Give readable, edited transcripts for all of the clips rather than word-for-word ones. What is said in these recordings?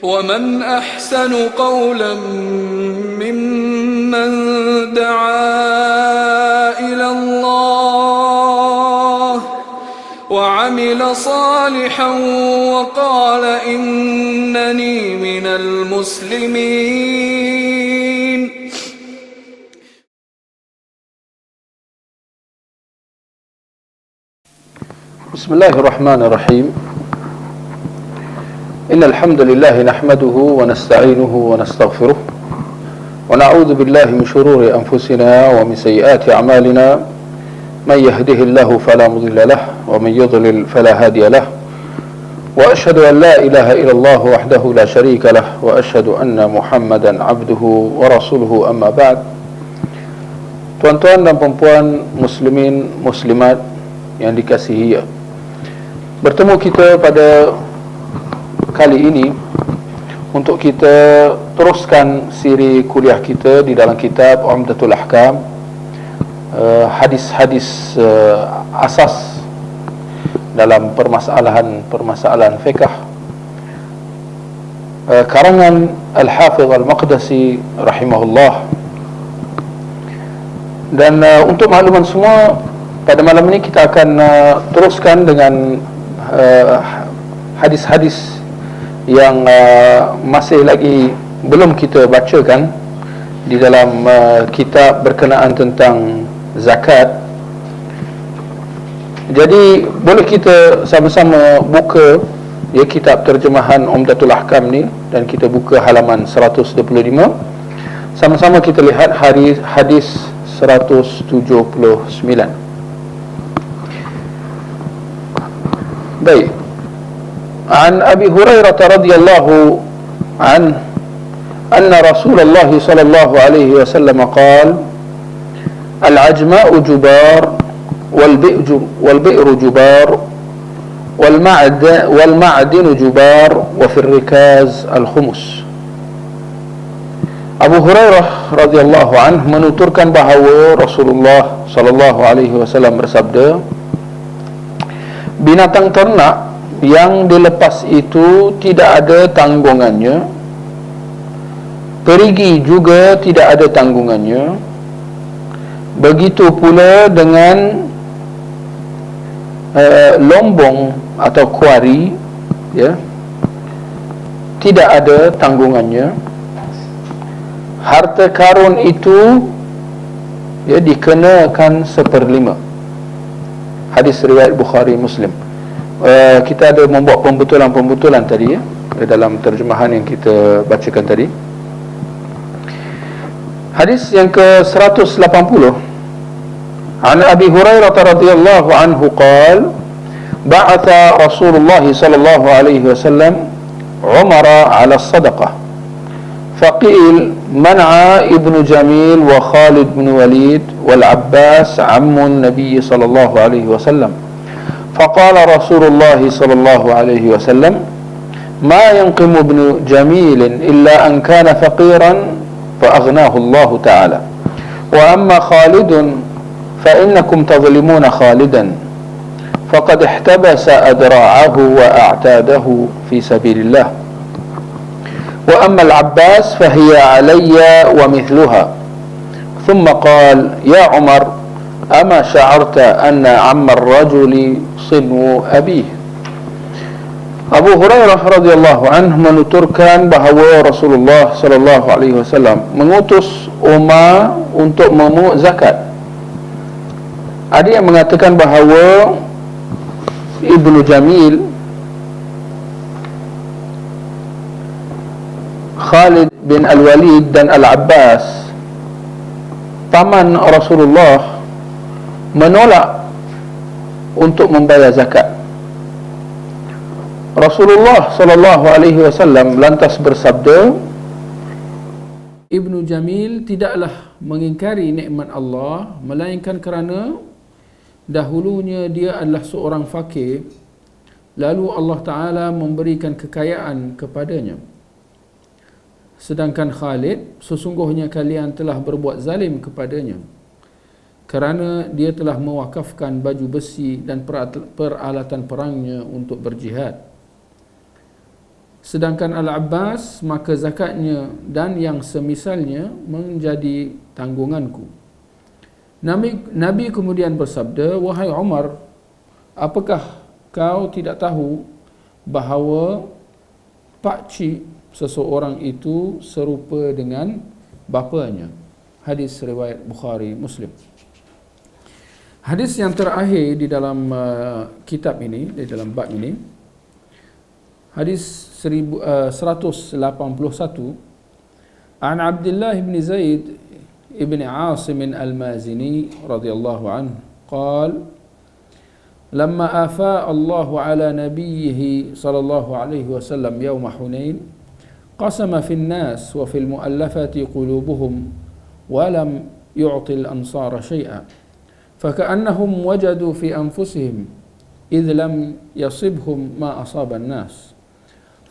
ومن أحسن قولا ممن دعا إلى الله وعمل صالحا وقال إنني من المسلمين. بسم الله الرحمن الرحيم. إن الحمد لله نحمده ونستعينه ونستغفره ونعوذ بالله من شرور أنفسنا ومن سيئات أعمالنا. من يهده الله فلا مضل له ومن يضلل فلا هادي له وأشهد أن لا إله إلا الله وحده لا شريك له وأشهد أن محمدا عبده ورسوله. أما بعد. Tuan-tuan dan puan-puan muslimin muslimat yang dikasihi, bertemu kita pada kali ini untuk kita teruskan siri kuliah kita di dalam kitab Umdatul Ahkam, hadis-hadis asas dalam permasalahan fiqh, karangan Al-Hafidh Al-Maqdisi rahimahullah. Dan untuk makluman semua, pada malam ini kita akan teruskan dengan hadis-hadis yang masih lagi belum kita bacakan di dalam kitab berkenaan tentang zakat. Jadi boleh kita sama-sama buka kitab terjemahan Umdatul Ahkam ni, dan kita buka halaman 125. Sama-sama kita lihat hadis 179. Baik. An Abi Hurairah radhiyallahu anhu anna Rasulullah sallallahu alaihi wasallam qala al-ajma'u jubar wal bi'ru jubar wal ma'dinu jubar wa fi ar-rikaz al-khumus. Abu Hurairah radhiyallahu anhu menuturkan bahawa Rasulullah sallallahu alaihi wasallam bersabda, binatang ternak yang dilepas itu tidak ada tanggungannya, perigi juga tidak ada tanggungannya. Begitu pula dengan lombong atau kuari, tidak ada tanggungannya. Harta karun itu dikenakan 1/5. Hadis riwayat Bukhari Muslim. Kita ada membuat pembetulan tadi dalam terjemahan yang kita bacakan tadi. Hadis yang ke-180. An Abi Hurairah radhiyallahu anhu qala ba'atha Rasulullah sallallahu alaihi wasallam Umar ala sadaqah faqil man'a ibnu Jamil wa Khalid bin Walid wal Abbas ammun Nabi sallallahu alaihi wasallam. فقال رسول الله صلى الله عليه وسلم ما ينقم ابن جميل إلا أن كان فقيرا فأغناه الله تعالى وأما خالد فإنكم تظلمون خالدا فقد احتبس أذراعه وأعتاده في سبيل الله وأما العباس فهي علي ومثلها ثم قال يا عمر أما شعرت أن عم الرجل صنو أبيه. Abu Hurairah radhiyallahu anhu menuturkan bahawa Rasulullah sallallahu alaihi wasallam mengutus Umar untuk memungut zakat. Ada yang mengatakan bahawa Ibnu Jamil, Khalid bin Al-Walid dan Al-Abbas, paman Rasulullah, menolak untuk membayar zakat. Rasulullah sallallahu alaihi wasallam lantas bersabda, Ibnu Jamil tidaklah mengingkari nikmat Allah, melainkan kerana dahulunya dia adalah seorang fakir, lalu Allah Ta'ala memberikan kekayaan kepadanya. Sedangkan Khalid, sesungguhnya kalian telah berbuat zalim kepadanya, kerana dia telah mewakafkan baju besi dan peralatan perangnya untuk berjihad. sedangkan Al-Abbas, maka zakatnya dan yang semisalnya menjadi tanggunganku. Nabi kemudian bersabda, wahai Umar, apakah kau tidak tahu bahawa pakcik seseorang itu serupa dengan bapanya? Hadis riwayat Bukhari, Muslim. Hadis yang terakhir di dalam kitab ini, di dalam bab ini, hadis 181, an Abdullah bin Zaid ibn Asim al-Mazini radhiyallahu anhu qala لما آفاء الله على نبيه صلى الله عليه وسلم يوم حنين قسم في الناس وفي المؤلفة قلوبهم ولم يعطي الأنصار شيئا فكأنهم وجدوا في أنفسهم إذ لم يصبهم ما أصاب الناس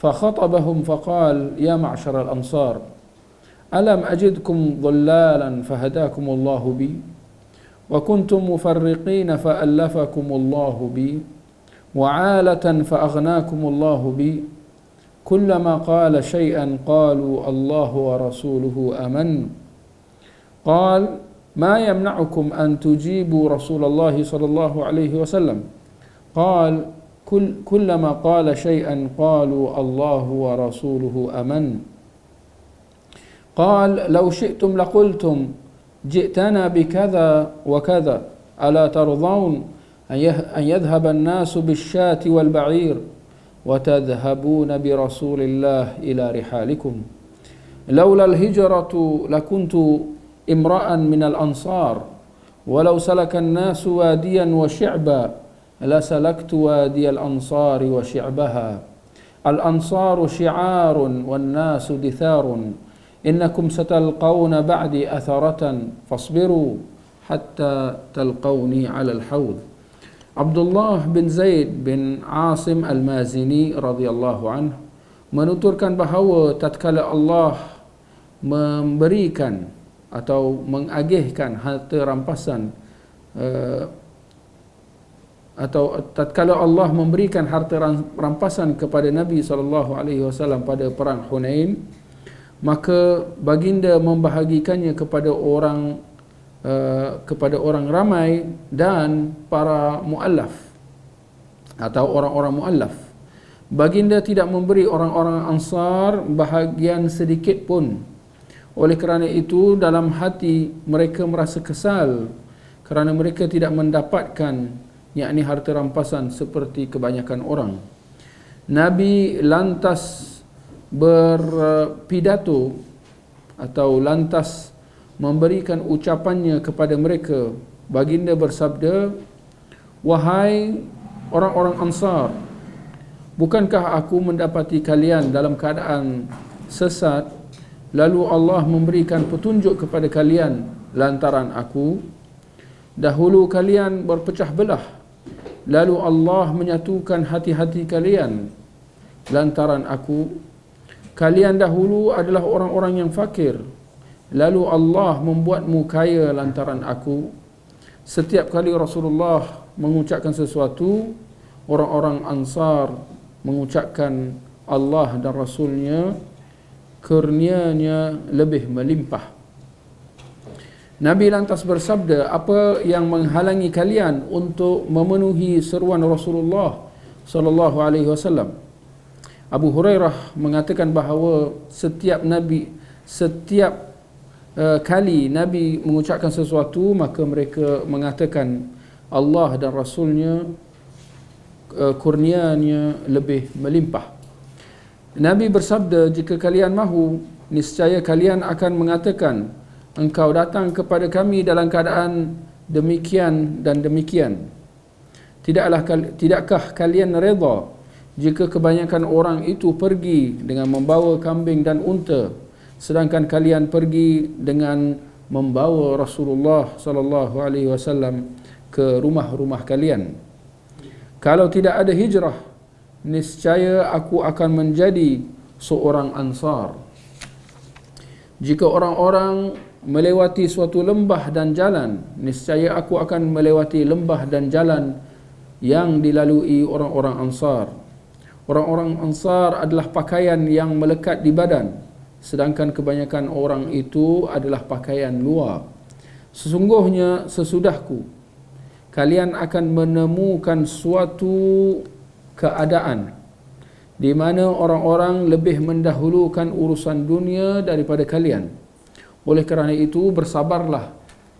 فخطبهم فقال يا معشر الأنصار ألم أجدكم ضلالا فهداكم الله بي وكنتم مفرقين فألفكم الله بي وعالة فأغناكم الله بي كلما قال شيئا قالوا الله ورسوله أمن قال ما يمنعكم أن تجيبوا رسول الله صلى الله عليه وسلم قال كلما قال شيئا قالوا الله ورسوله أمن قال لو شئتم لقلتم جئتنا بكذا وكذا ألا ترضون أن يذهب الناس بالشاة والبعير وتذهبون برسول الله إلى رحالكم لولا الهجرة لكنت امرأ من الأنصار ولو سلك الناس واديا وشعبا لسلكت وادي الأنصار وشعبها الأنصار شعار والناس دثار إنكم ستلقون بعدي أثرة فاصبروا حتى تلقوني على الحوض. Abdullah bin Zaid bin Asim al-Mazini radhiyallahu anhu menuturkan bahawa tatkala Allah memberikan atau mengagihkan harta rampasan atau tatkala Allah memberikan harta rampasan kepada Nabi SAW pada perang Hunain, maka baginda membahagikannya kepada orang ramai dan para muallaf atau orang-orang muallaf. Baginda tidak memberi orang-orang Ansar bahagian sedikit pun. Oleh kerana itu dalam hati mereka merasa kesal kerana mereka tidak mendapatkan yakni harta rampasan seperti kebanyakan orang. Nabi lantas berpidato atau lantas memberikan ucapannya kepada mereka. Baginda bersabda, wahai orang-orang Ansar, bukankah aku mendapati kalian dalam keadaan sesat, lalu Allah memberikan petunjuk kepada kalian lantaran aku? Dahulu kalian berpecah belah, lalu Allah menyatukan hati-hati kalian lantaran aku. Kalian dahulu adalah orang-orang yang fakir, lalu Allah membuatmu kaya lantaran aku. Setiap kali Rasulullah mengucapkan sesuatu, orang-orang Ansar mengucapkan Allah dan Rasulnya, kurnianya lebih melimpah. Nabi lantas bersabda, apa yang menghalangi kalian untuk memenuhi seruan Rasulullah sallallahu alaihi wasallam? Abu Hurairah mengatakan bahawa setiap kali Nabi mengucapkan sesuatu, maka mereka mengatakan Allah dan Rasulnya kurnianya lebih melimpah. Nabi bersabda, jika kalian mahu, niscaya kalian akan mengatakan, engkau datang kepada kami dalam keadaan demikian dan demikian. Tidakkah kalian redha jika kebanyakan orang itu pergi dengan membawa kambing dan unta, sedangkan kalian pergi dengan membawa Rasulullah sallallahu alaihi wasallam ke rumah-rumah kalian? Kalau tidak ada hijrah, niscaya aku akan menjadi seorang Ansar. Jika orang-orang melewati suatu lembah dan jalan, niscaya aku akan melewati lembah dan jalan yang dilalui orang-orang Ansar. Orang-orang Ansar adalah pakaian yang melekat di badan, sedangkan kebanyakan orang itu adalah pakaian luar. Sesungguhnya sesudahku, kalian akan menemukan suatu keadaan di mana orang-orang lebih mendahulukan urusan dunia daripada kalian. Oleh kerana itu, bersabarlah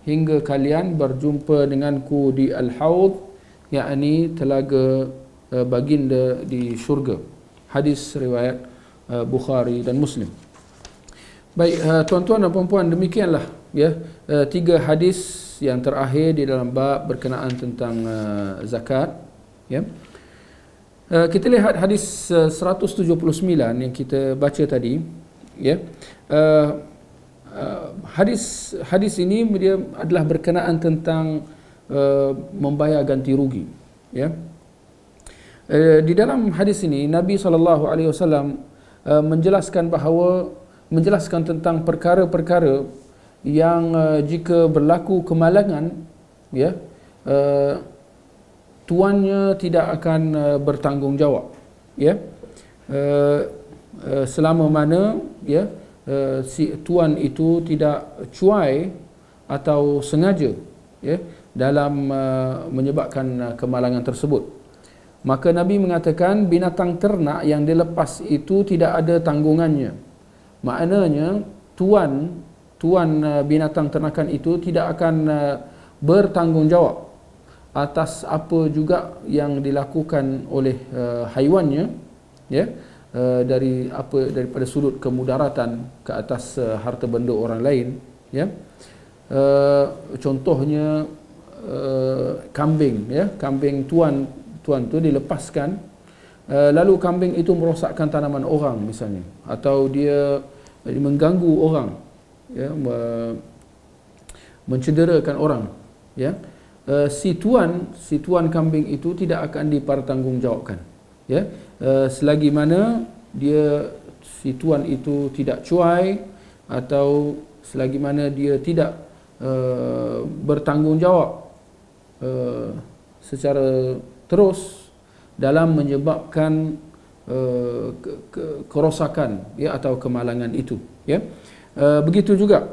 hingga kalian berjumpa denganku di Al-Haud, yakni telaga baginda di syurga. Hadis riwayat Bukhari dan Muslim. Baik, tuan-tuan dan puan-puan, demikianlah ya 3 hadis yang terakhir di dalam bab berkenaan tentang zakat, ya. Kita lihat hadis 179 yang kita baca tadi, ya. Hadis ini dia adalah berkenaan tentang membayar ganti rugi, ya. Di dalam hadis ini Nabi SAW menjelaskan tentang perkara-perkara yang jika berlaku kemalangan, ya, tuannya tidak akan bertanggungjawab, ya, selama mana, ya, si tuan itu tidak cuai atau sengaja, ya, dalam menyebabkan kemalangan tersebut. Maka Nabi mengatakan binatang ternak yang dilepas itu tidak ada tanggungannya. Maknanya tuan binatang ternakan itu tidak akan bertanggungjawab atas apa juga yang dilakukan oleh haiwannya, ya, daripada sudut kemudaratan ke atas harta benda orang lain, ya. Contohnya kambing, ya, kambing tuan tu dilepaskan, lalu kambing itu merosakkan tanaman orang misalnya, atau dia mengganggu orang, ya, mencederakan orang, ya. Si tuan kambing itu tidak akan dipertanggungjawabkan, ya, selagi mana si tuan itu tidak cuai, atau selagi mana dia tidak bertanggungjawab secara terus dalam menyebabkan kerosakan, ya, atau kemalangan itu, ya. Begitu juga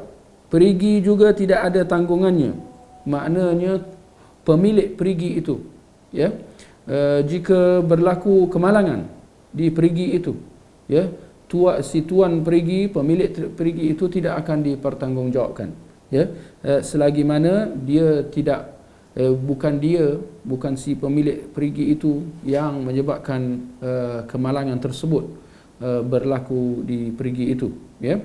perigi juga tidak ada tanggungannya. Maknanya pemilik perigi itu, ya, jika berlaku kemalangan di perigi itu, ya, si tuan perigi, pemilik perigi itu tidak akan dipertanggungjawabkan, ya, selagi mana dia tidak bukan si pemilik perigi itu yang menyebabkan kemalangan tersebut berlaku di perigi itu, ya.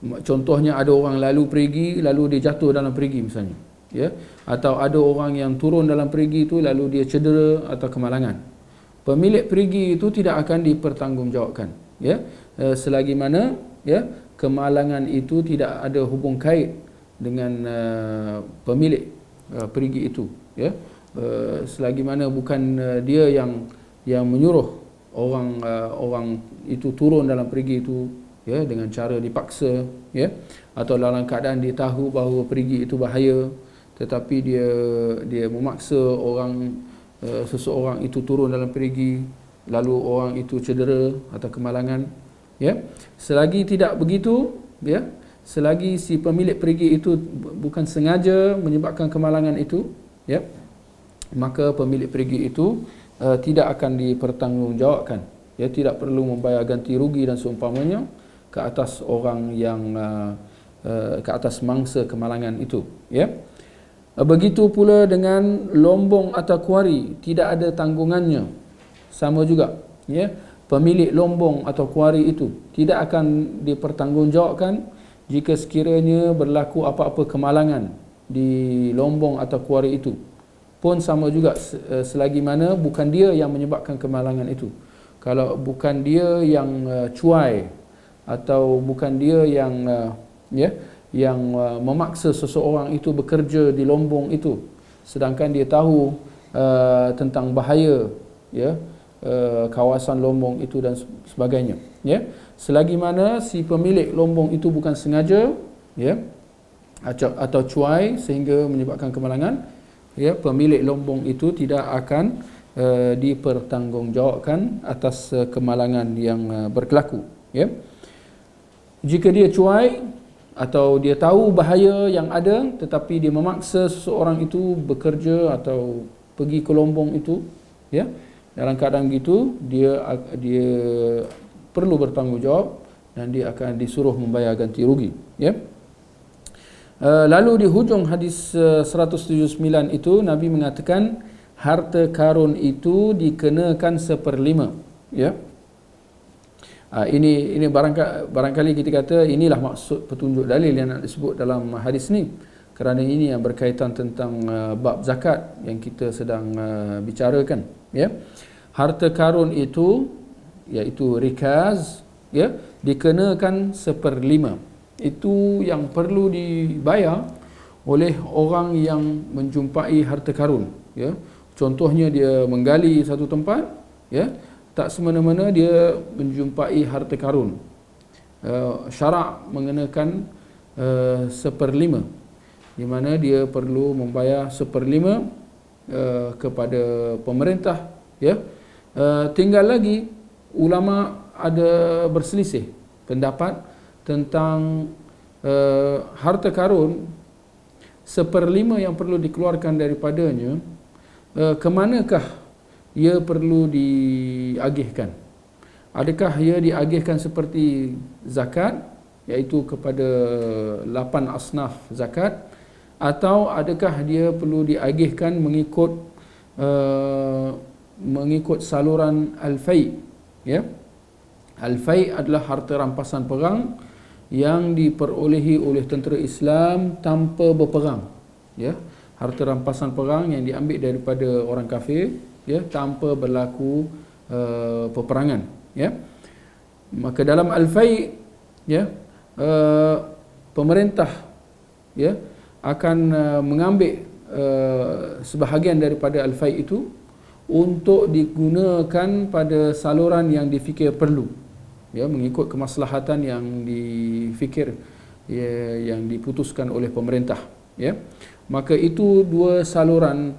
Contohnya ada orang lalu perigi, lalu dia jatuh dalam perigi misalnya, ya, atau ada orang yang turun dalam perigi itu lalu dia cedera atau kemalangan. Pemilik perigi itu tidak akan dipertanggungjawabkan, ya, selagi mana, ya, kemalangan itu tidak ada hubung kait dengan pemilik perigi itu, ya, selagi mana bukan dia yang menyuruh orang itu turun dalam perigi itu, ya, dengan cara dipaksa, ya, atau dalam keadaan dia tahu bahawa perigi itu bahaya, tetapi dia memaksa seseorang itu turun dalam perigi, lalu orang itu cedera atau kemalangan, ya. Selagi tidak begitu, ya, selagi si pemilik perigi itu bukan sengaja menyebabkan kemalangan itu, ya, maka pemilik perigi itu tidak akan dipertanggungjawabkan, ya, tidak perlu membayar ganti rugi dan seumpamanya ke atas orang yang ke atas mangsa kemalangan itu, ya. Begitu pula dengan lombong atau kuari, tidak ada tanggungannya, sama juga, ya. Pemilik lombong atau kuari itu tidak akan dipertanggungjawabkan jika sekiranya berlaku apa-apa kemalangan di lombong atau kuari itu, pun sama juga, selagi mana bukan dia yang menyebabkan kemalangan itu. Kalau bukan dia yang cuai, atau bukan dia yang memaksa seseorang itu bekerja di lombong itu, sedangkan dia tahu tentang bahaya, ya, kawasan lombong itu dan sebagainya, ya. Selagi mana si pemilik lombong itu bukan sengaja, ya, atau cuai sehingga menyebabkan kemalangan, ya, pemilik lombong itu tidak akan dipertanggungjawabkan atas kemalangan yang berlaku, ya. Jika dia cuai atau dia tahu bahaya yang ada tetapi dia memaksa seseorang itu bekerja atau pergi ke lombong itu, ya, dalam keadaan gitu dia perlu bertanggungjawab dan dia akan disuruh membayar ganti rugi, ya. Lalu di hujung hadis 179 itu Nabi mengatakan harta karun itu dikenakan 1/5, ya. Ini barangkali kita kata inilah maksud petunjuk dalil yang nak disebut dalam hadis ni, kerana ini yang berkaitan tentang bab zakat yang kita sedang bicarakan, ya. Harta karun itu iaitu rikaz, ya, dikenakan 1/5. Itu yang perlu dibayar oleh orang yang menjumpai harta karun, ya. Contohnya dia menggali satu tempat, ya, tak semena-mena dia menjumpai harta karun. Syarak mengenakan 1/5, di mana dia perlu membayar 1/5 kepada pemerintah, ya. Tinggal lagi ulama ada berselisih pendapat tentang harta karun 1/5 yang perlu dikeluarkan daripadanya, kemanakah ia perlu diagihkan. Adakah ia diagihkan seperti zakat, iaitu kepada 8 asnaf zakat, atau adakah dia perlu diagihkan mengikut saluran al-fai', ya. Al-fai' adalah harta rampasan perang yang diperolehi oleh tentera Islam tanpa berperang, ya. Harta rampasan perang yang diambil daripada orang kafir, ya, tanpa berlaku peperangan, ya. Maka dalam al-fai', ya, pemerintah, ya, akan mengambil sebahagian daripada al-fai' itu untuk digunakan pada saluran yang difikir perlu, ya, mengikut kemaslahatan yang difikir, ya, yang diputuskan oleh pemerintah, ya. Maka itu dua saluran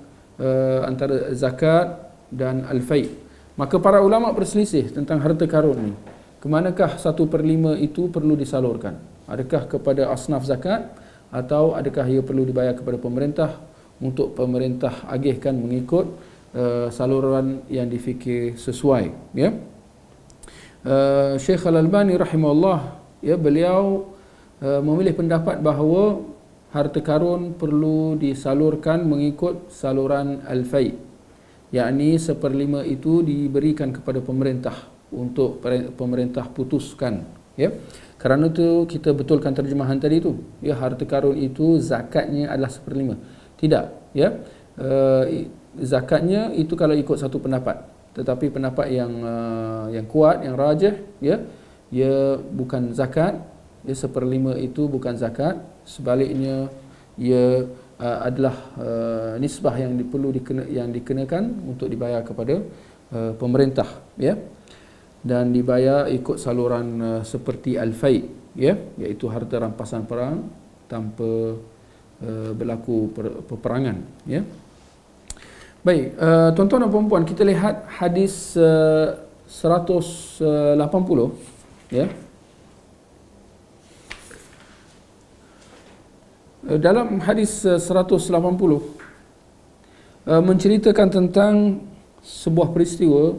antara zakat dan al-fai'. Maka para ulama berselisih tentang harta karun ni. Kemanakah 1/5 itu perlu disalurkan? Adakah kepada asnaf zakat atau adakah ia perlu dibayar kepada pemerintah untuk pemerintah agihkan mengikut saluran yang difikir sesuai, ya. Syekh Al-Albani rahimahullah, ya, beliau memilih pendapat bahawa harta karun perlu disalurkan mengikut saluran al-fai', yakni 1/5 itu diberikan kepada pemerintah untuk pemerintah putuskan, ya. Kerana itu kita betulkan terjemahan tadi itu, ya, harta karun itu zakatnya adalah 1/5. Tidak, ya. Zakatnya itu kalau ikut satu pendapat, tetapi pendapat yang kuat, yang rajih, ya, ia bukan zakat, ya, 1/5 itu bukan zakat, sebaliknya ia adalah nisbah yang dikenakan untuk dibayar kepada pemerintah, ya, dan dibayar ikut saluran seperti al-fai', ya, iaitu harta rampasan perang tanpa berlaku peperangan, ya. Baik, tuan-tuan dan puan-puan, kita lihat hadis 180, ya. Dalam hadis 180 menceritakan tentang sebuah peristiwa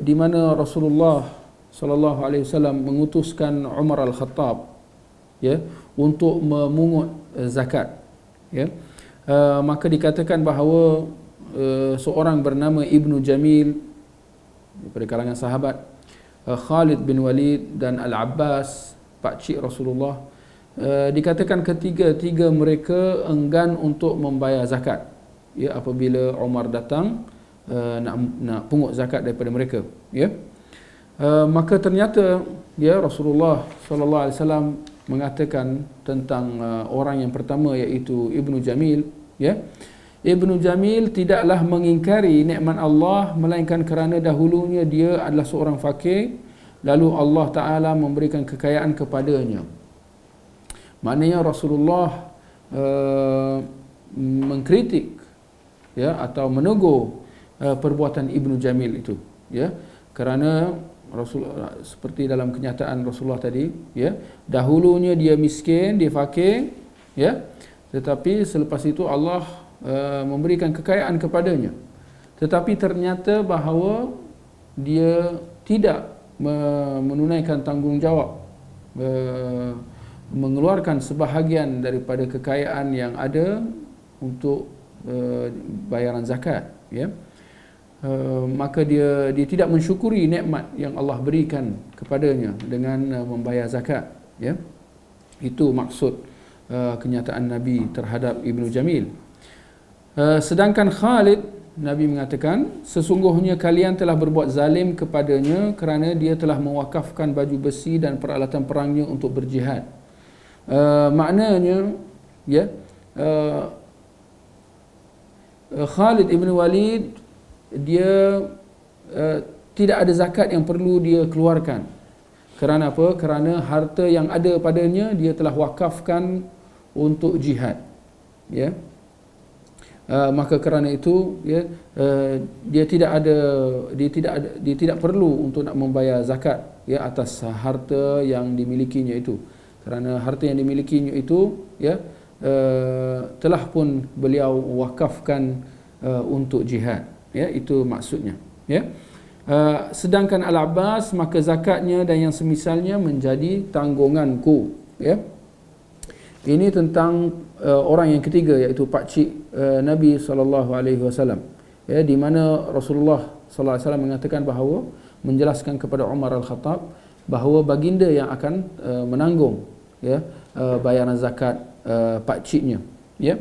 di mana Rasulullah sallallahu alaihi wasallam mengutuskan Umar Al-Khattab, ya, untuk memungut zakat, ya. Maka dikatakan bahawa seorang bernama Ibnu Jamil daripada kalangan sahabat, Khalid bin Walid dan Al-Abbas, pakcik Rasulullah, dikatakan ketiga-tiga mereka enggan untuk membayar zakat, ya, apabila Umar datang nak pungut zakat daripada mereka, ya. Maka ternyata, ya, Rasulullah sallallahu alaihi wasallam mengatakan tentang orang yang pertama, iaitu Ibnu Jamil, ya. Ibnu Jamil tidaklah mengingkari nikmat Allah, melainkan kerana dahulunya dia adalah seorang fakir, lalu Allah Ta'ala memberikan kekayaan kepadanya. Maknanya Rasulullah mengkritik, ya, atau menegur perbuatan Ibnu Jamil itu, ya. Kerana Rasulullah, seperti dalam kenyataan Rasulullah tadi, ya, dahulunya dia miskin, dia fakir, ya, tetapi selepas itu Allah memberikan kekayaan kepadanya. Tetapi ternyata bahawa dia tidak menunaikan tanggungjawab, mengeluarkan sebahagian daripada kekayaan yang ada untuk bayaran zakat, ya. Maka dia tidak mensyukuri nikmat yang Allah berikan kepadanya dengan membayar zakat, ya. Itu maksud kenyataan Nabi terhadap Ibnu Jamil. Sedangkan Khalid, Nabi mengatakan, sesungguhnya kalian telah berbuat zalim kepadanya kerana dia telah mewakafkan baju besi dan peralatan perangnya untuk berjihad. Maknanya, ya, Khalid ibn Walid dia tidak ada zakat yang perlu dia keluarkan. Kerana apa? Kerana harta yang ada padanya dia telah wakafkan untuk jihad, ya. Maka kerana itu, ya, dia tidak perlu untuk nak membayar zakat, ya, atas harta yang dimilikinya itu. Kerana harta yang dimilikinya itu, ya, telah pun beliau wakafkan untuk jihad, ya. Itu maksudnya, ya. Sedangkan Al-Abbas, maka zakatnya dan yang semisalnya menjadi tanggunganku, ya. Ini tentang orang yang ketiga, iaitu pakcik Nabi SAW, ya, di mana Rasulullah SAW mengatakan bahawa, menjelaskan kepada Umar Al-Khattab bahawa baginda yang akan menanggung, ya, bayaran zakat pakciknya, ya.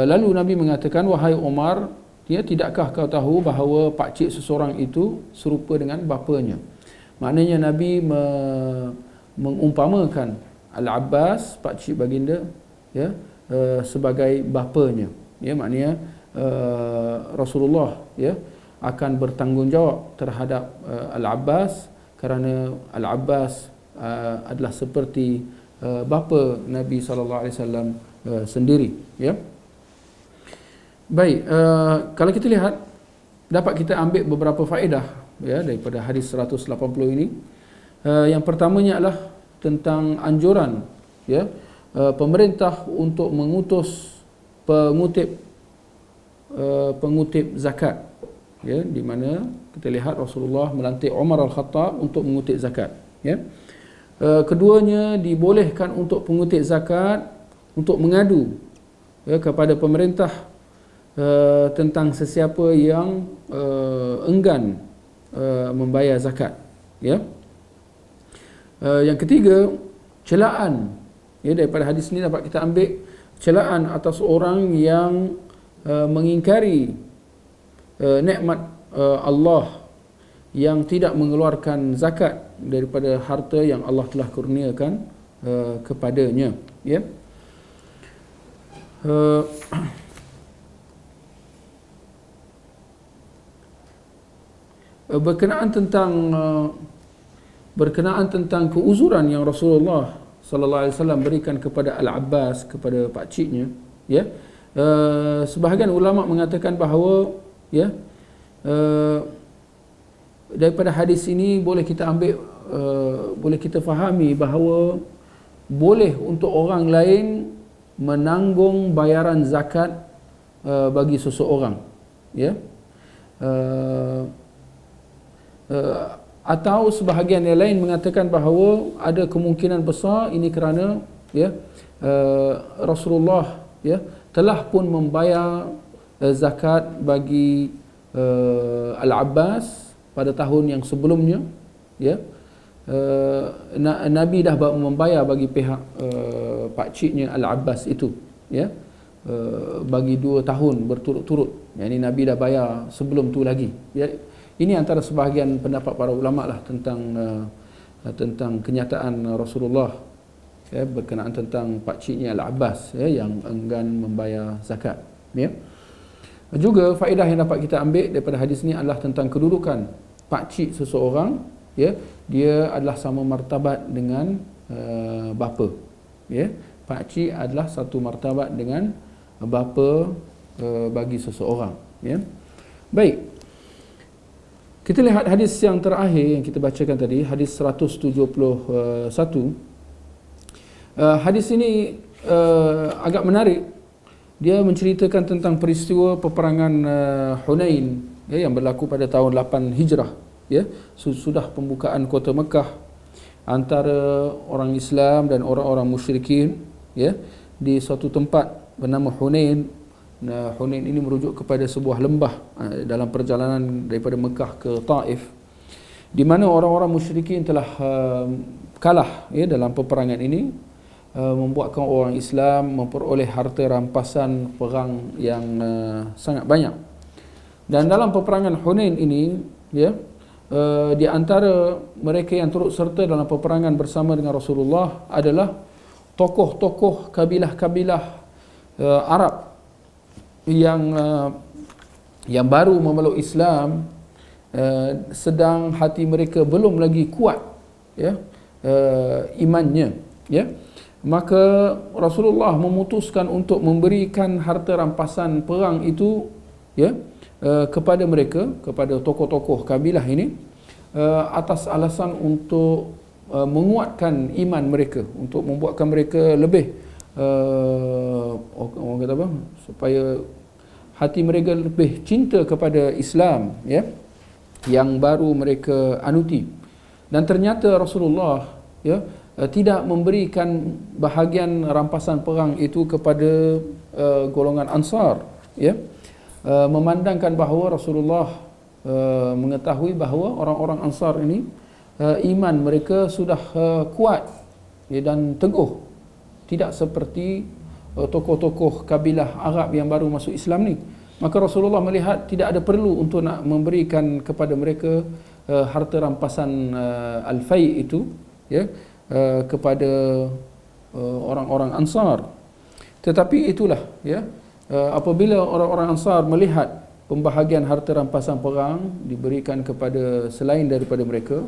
Lalu Nabi mengatakan, wahai Umar, ya, tidakkah kau tahu bahawa pakcik seseorang itu serupa dengan bapanya? Maknanya Nabi mengumpamakan Al-Abbas, pakcik baginda, ya, sebagai bapanya, ya. Maknanya Rasulullah, ya, akan bertanggungjawab terhadap Al-Abbas kerana Al-Abbas adalah seperti bapa Nabi SAW sendiri, ya. Baik, kalau kita lihat, dapat kita ambil beberapa faedah, ya, daripada hadis 180 ini. Yang pertamanya adalah tentang anjuran, ya, pemerintah untuk mengutus pengutip zakat, ya, di mana kita lihat Rasulullah melantik Umar Al-Khattab untuk mengutip zakat, ya. Keduanya, dibolehkan untuk pengutip zakat untuk mengadu, ya, kepada pemerintah tentang sesiapa yang enggan membayar zakat, ya. Yang ketiga, celaan, ya, daripada hadis ini dapat kita ambil celaan atas orang yang mengingkari nikmat Allah, yang tidak mengeluarkan zakat daripada harta yang Allah telah kurniakan kepadanya, ya. Berkenaan tentang keuzuran yang Rasulullah sallallahu alaihi wasallam berikan kepada Al-Abbas, kepada pakciknya, ya. Sebahagian ulama mengatakan bahawa, ya, daripada hadis ini boleh kita ambil, boleh kita fahami bahawa boleh untuk orang lain menanggung bayaran zakat bagi seseorang, ya. Atau sebahagian yang lain mengatakan bahawa ada kemungkinan besar ini kerana, ya, Rasulullah, ya, telah pun membayar zakat bagi Al-Abbas pada tahun yang sebelumnya, ya. Nabi dah membayar bagi pihak pakciknya Al-Abbas itu, ya, bagi 2 tahun berturut-turut. Yang ini Nabi dah bayar sebelum tu lagi, ya. Ini antara sebahagian pendapat para ulama lah tentang kenyataan Rasulullah, ya, berkenaan tentang pakciknya Al-Abbas, ya, yang enggan membayar zakat, ya. Juga faedah yang dapat kita ambil daripada hadis ini adalah tentang kedudukan pakcik seseorang, ya. Dia adalah sama martabat dengan bapa, ya. Pakcik adalah satu martabat dengan bapa bagi seseorang, ya. Baik. Kita lihat hadis yang terakhir yang kita bacakan tadi, hadis 171. Hadis ini agak menarik. Dia menceritakan tentang peristiwa peperangan Hunain, ya, yang berlaku pada tahun 8 Hijrah, ya, sudah pembukaan kota Mekah antara orang Islam dan orang-orang musyrikin, ya, di suatu tempat bernama Hunain. Hunain ini merujuk kepada sebuah lembah dalam perjalanan daripada Mekah ke Taif, di mana orang-orang musyrikin telah kalah, ya, dalam peperangan ini, membuatkan orang Islam memperoleh harta rampasan perang yang sangat banyak. Dan dalam peperangan Hunain ini, ya, di antara mereka yang turut serta dalam peperangan bersama dengan Rasulullah adalah tokoh-tokoh kabilah-kabilah Arab yang baru memeluk Islam, sedang hati mereka belum lagi kuat, ya, imannya, ya. Maka Rasulullah memutuskan untuk memberikan harta rampasan perang itu, ya, kepada mereka, kepada tokoh-tokoh kabilah ini, atas alasan untuk menguatkan iman mereka, untuk membuatkan mereka lebih orang kata apa, supaya hati mereka lebih cinta kepada Islam, ya, yang baru mereka anuti. Dan ternyata Rasulullah, ya, tidak memberikan bahagian rampasan perang itu kepada golongan Ansar, ya, memandangkan bahawa Rasulullah mengetahui bahawa orang-orang Ansar ini iman mereka sudah kuat, ya, dan teguh, tidak seperti tokoh-tokoh kabilah Arab yang baru masuk Islam ni. Maka Rasulullah melihat tidak ada perlu untuk nak memberikan kepada mereka harta rampasan al-fai itu, ya, kepada orang-orang Ansar. Tetapi itulah, ya, apabila orang-orang Ansar melihat pembahagian harta rampasan perang diberikan kepada selain daripada mereka,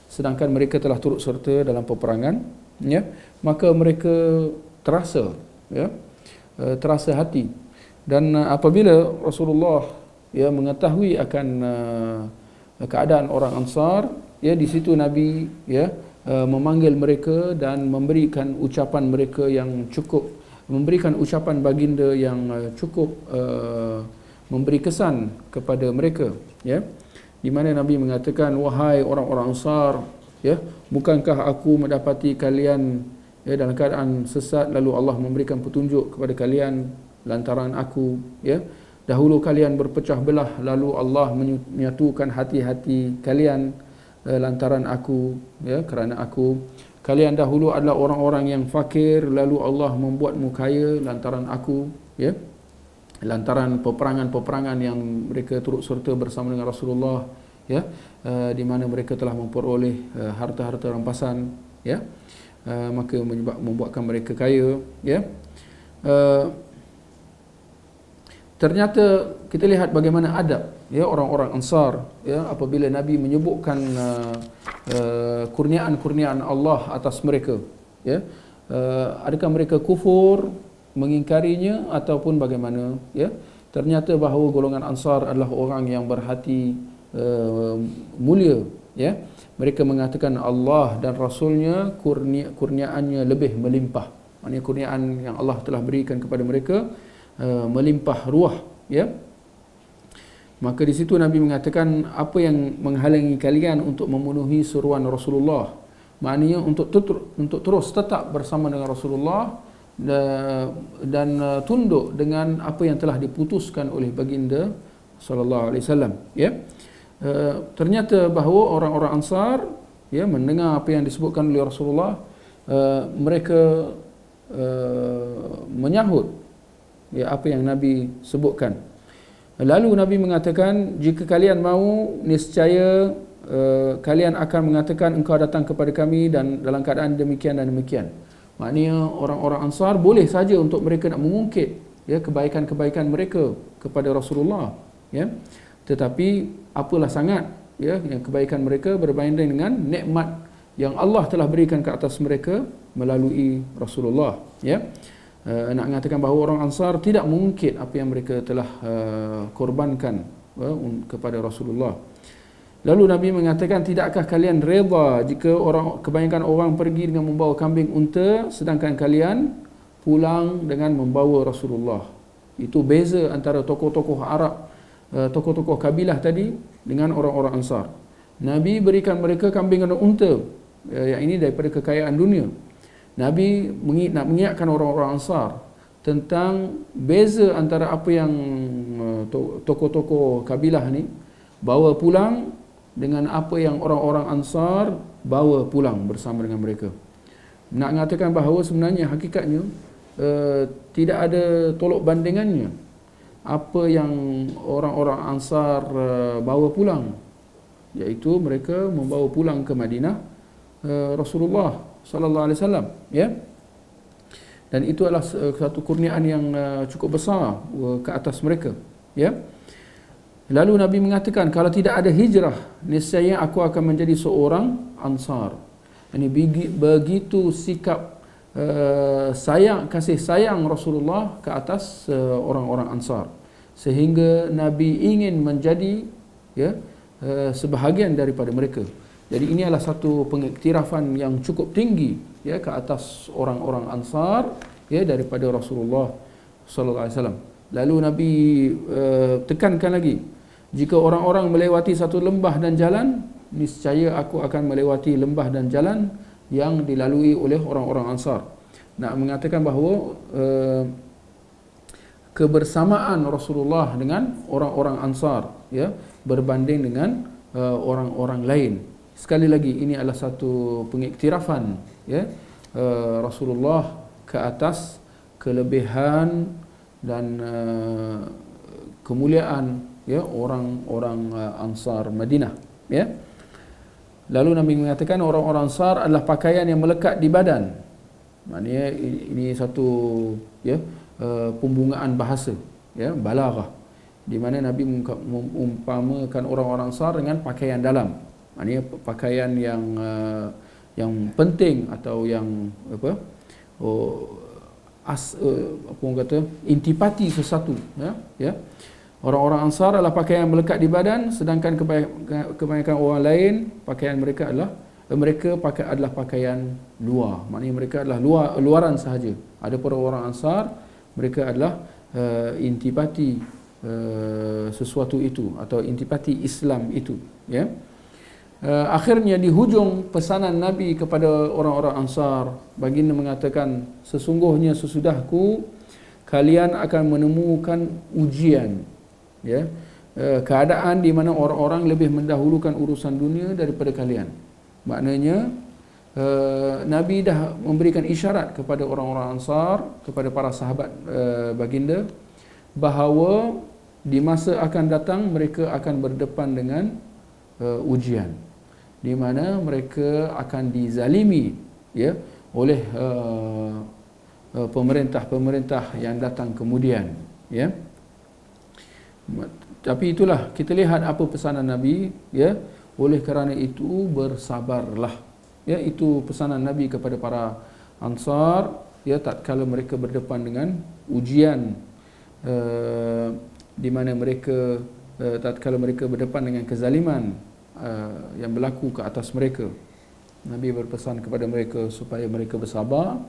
sedangkan mereka telah turut serta dalam peperangan, ya, maka mereka terasa, ya, terasa hati. Dan apabila Rasulullah, ya, mengetahui akan keadaan orang Ansar, ya, di situ Nabi, ya, memanggil mereka dan memberikan ucapan mereka yang cukup, memberikan ucapan baginda yang cukup memberi kesan kepada mereka, ya, di mana Nabi mengatakan, wahai orang-orang Ansar, ya, bukankah aku mendapati kalian, ya, dalam keadaan sesat, lalu Allah memberikan petunjuk kepada kalian lantaran aku, ya. Dahulu kalian berpecah belah, lalu Allah menyatukan hati-hati kalian lantaran aku, ya, kerana aku. Kalian dahulu adalah orang-orang yang fakir, lalu Allah membuatmu kaya lantaran aku, ya. Lantaran peperangan-peperangan yang mereka turut serta bersama dengan Rasulullah, ya, di mana mereka telah memperoleh harta-harta rampasan, ya, maka membuatkan mereka kaya, ya. Ternyata kita lihat bagaimana adab, ya, orang-orang Ansar, ya, apabila Nabi menyebutkan kurniaan-kurniaan Allah atas mereka, ya, adakah mereka kufur, mengingkarinya ataupun bagaimana, ya. Ternyata bahawa golongan Ansar adalah orang yang berhati mulia, ya. Mereka mengatakan Allah dan Rasulnya kurniaannya lebih melimpah. Maksudnya kurniaan yang Allah telah berikan kepada mereka melimpah ruah, ya. Maka di situ Nabi mengatakan, apa yang menghalangi kalian untuk memenuhi seruan Rasulullah? Maknanya untuk terus tetap bersama dengan Rasulullah dan tunduk dengan apa yang telah diputuskan oleh baginda sallallahu alaihi wasallam, ya. Ternyata bahawa orang-orang Ansar, ya, mendengar apa yang disebutkan oleh Rasulullah, mereka menyahut, ya, apa yang Nabi sebutkan. Lalu Nabi mengatakan, jika kalian mahu, niscaya kalian akan mengatakan engkau datang kepada kami dan dalam keadaan demikian dan demikian. Maknanya orang-orang Ansar boleh saja untuk mereka nak mengungkit, ya, kebaikan-kebaikan mereka kepada Rasulullah, ya. Tetapi apalah sangat, ya, yang kebaikan mereka berbanding dengan nikmat yang Allah telah berikan ke atas mereka melalui Rasulullah, ya. Nak mengatakan bahawa orang Ansar tidak mengungkit apa yang mereka telah korbankan, kepada Rasulullah. Lalu Nabi mengatakan, tidakkah kalian reda jika kebanyakan orang pergi dengan membawa kambing unta sedangkan kalian pulang dengan membawa Rasulullah? Itu beza antara tokoh-tokoh Arab, tokoh-tokoh kabilah tadi dengan orang-orang Ansar. Nabi berikan mereka kambing dan unta, yang ini daripada kekayaan dunia. Nabi nak mengingatkan orang-orang Ansar tentang beza antara apa yang tokoh-tokoh kabilah ni bawa pulang dengan apa yang orang-orang Ansar bawa pulang bersama dengan mereka. Nak mengatakan bahawa sebenarnya hakikatnya tidak ada tolok bandingannya apa yang orang-orang Ansar bawa pulang, iaitu mereka membawa pulang ke Madinah Rasulullah sallallahu alaihi wasallam, ya. Dan itu adalah satu kurniaan yang cukup besar ke atas mereka, ya. Lalu Nabi mengatakan, kalau tidak ada hijrah, niscaya aku akan menjadi seorang Ansar. Ini begitu sikap kasih sayang Rasulullah ke atas orang-orang Ansar, sehingga Nabi ingin menjadi, ya, sebahagian daripada mereka. Jadi ini adalah satu pengiktirafan yang cukup tinggi, ya, ke atas orang-orang Ansar, ya, daripada Rasulullah sallallahu alaihi wasallam. Lalu Nabi tekankan lagi, jika orang-orang melewati satu lembah dan jalan, niscaya aku akan melewati lembah dan jalan yang dilalui oleh orang-orang Ansar. Nak mengatakan bahawa kebersamaan Rasulullah dengan orang-orang Ansar, ya, berbanding dengan orang-orang lain. Sekali lagi, ini adalah satu pengiktirafan, ya, Rasulullah ke atas kelebihan dan kemuliaan, ya, orang-orang Ansar Madinah, ya. Lalu Nabi mengatakan orang-orang Ansar adalah pakaian yang melekat di badan. Maknanya ini satu, ya, pembungaan bahasa, ya, balaghah, di mana Nabi mengumpamakan orang-orang Ansar dengan pakaian dalam. Maknanya pakaian yang penting atau yang apa orang kata intipati sesuatu, ya. Orang-orang Ansar adalah pakaian yang melekat di badan, sedangkan kebanyakan orang lain pakaian mereka adalah pakaian luar. Maknanya mereka adalah luaran sahaja. Adapun orang Ansar, mereka adalah intipati sesuatu itu atau intipati Islam itu, ya. Akhirnya di hujung pesanan Nabi kepada orang-orang Ansar, baginda mengatakan, sesungguhnya sesudahku kalian akan menemukan ujian, ya, keadaan di mana orang-orang lebih mendahulukan urusan dunia daripada kalian. Maknanya Nabi dah memberikan isyarat kepada orang-orang Ansar, kepada para sahabat baginda, bahawa di masa akan datang mereka akan berdepan dengan ujian, di mana mereka akan dizalimi, ya, oleh pemerintah-pemerintah yang datang kemudian, ya. Tapi itulah, kita lihat apa pesanan Nabi, ya. Oleh kerana itu bersabarlah, ya. Itu pesanan Nabi kepada para Ansar, ya, tatkala mereka berdepan dengan ujian, di mana mereka tatkala mereka berdepan dengan kezaliman yang berlaku ke atas mereka. Nabi berpesan kepada mereka supaya mereka bersabar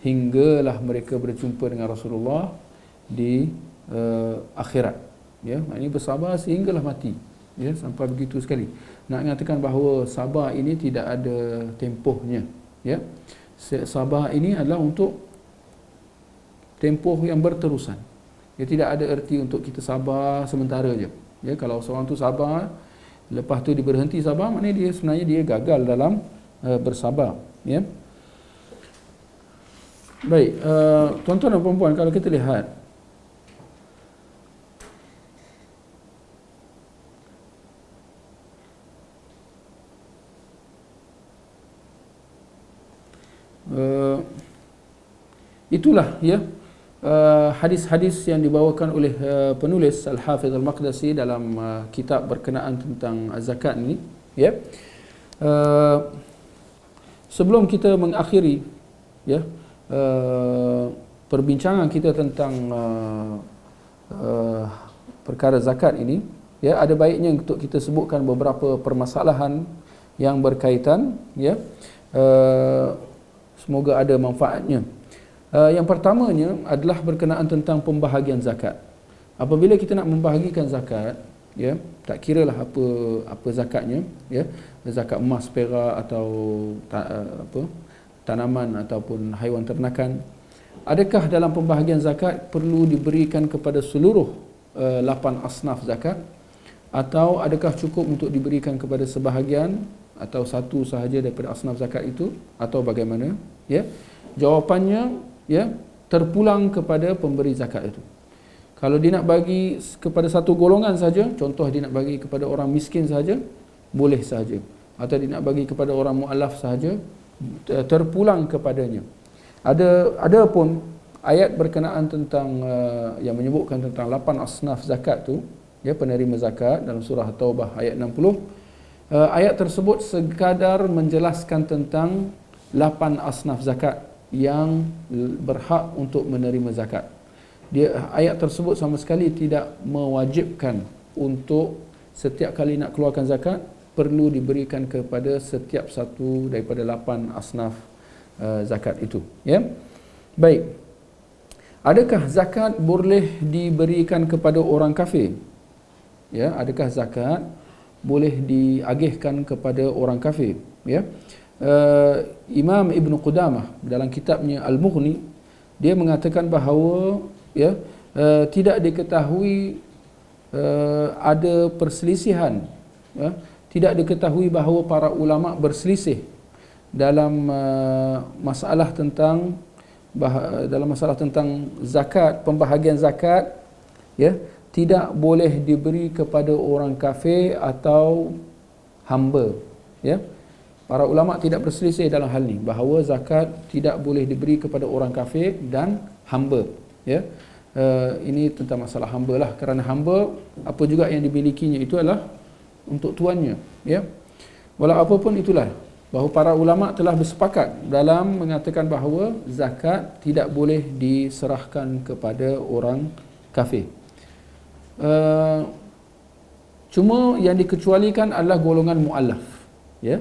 hinggalah mereka berjumpa dengan Rasulullah di akhirat, ya. Ini bersabar sehinggalah mati, ya, sampai begitu sekali. Nak mengatakan bahawa sabar ini tidak ada tempohnya, ya. Sabar ini adalah untuk tempoh yang berterusan. Ya, tidak ada erti untuk kita sabar sementara je. Ya, kalau seorang tu sabar, lepas tu dia berhenti sabar, maknanya dia sebenarnya dia gagal dalam bersabar, ya. Baik, tuan-tuan dan puan-puan, kalau kita lihat itulah, ya, hadis-hadis yang dibawakan oleh penulis Al-Hafidh Al-Maqdisi dalam kitab berkenaan tentang zakat ini, ya. Sebelum kita mengakhiri, ya, perbincangan kita tentang perkara zakat ini, ya, ada baiknya untuk kita sebutkan beberapa permasalahan yang berkaitan, ya. Semoga ada manfaatnya. Yang pertamanya adalah berkenaan tentang pembahagian zakat. Apabila kita nak membahagikan zakat, ya, tak kiralah apa zakatnya, ya, zakat emas, perak atau tanaman ataupun haiwan ternakan, adakah dalam pembahagian zakat perlu diberikan kepada seluruh 8 asnaf zakat, atau adakah cukup untuk diberikan kepada sebahagian atau satu sahaja daripada asnaf zakat itu, atau bagaimana, ya? Jawapannya, ya, terpulang kepada pemberi zakat itu. Kalau dia nak bagi kepada satu golongan saja, contoh dia nak bagi kepada orang miskin saja, boleh saja. Atau dia nak bagi kepada orang mu'alaf saja, terpulang kepadanya. Ada pun ayat berkenaan tentang yang menyebutkan tentang 8 asnaf zakat tu, ya, penerima zakat dalam surah Taubah ayat 60. Ayat tersebut sekadar menjelaskan tentang 8 asnaf zakat yang berhak untuk menerima zakat. Ayat tersebut sama sekali tidak mewajibkan untuk setiap kali nak keluarkan zakat perlu diberikan kepada setiap satu daripada 8 asnaf zakat itu, ya. Baik. Adakah zakat boleh diberikan kepada orang kafir? Ya, adakah zakat boleh diagihkan kepada orang kafir, ya? Imam Ibn Qudamah dalam kitabnya Al-Mughni, dia mengatakan bahawa, ya, tidak diketahui ada perselisihan, ya, tidak diketahui bahawa para ulama berselisih dalam masalah tentang zakat, pembahagian zakat, ya, tidak boleh diberi kepada orang kafir atau hamba, ya. Para ulama tidak berselisih dalam hal ini bahawa zakat tidak boleh diberi kepada orang kafir dan hamba, ya. Ini tentang masalah hamba lah, kerana hamba apa juga yang dimilikinya itu adalah untuk tuannya, ya. Walau apapun itulah, bahawa para ulama telah bersepakat dalam mengatakan bahawa zakat tidak boleh diserahkan kepada orang kafir. Cuma yang dikecualikan adalah golongan mu'allaf, ya.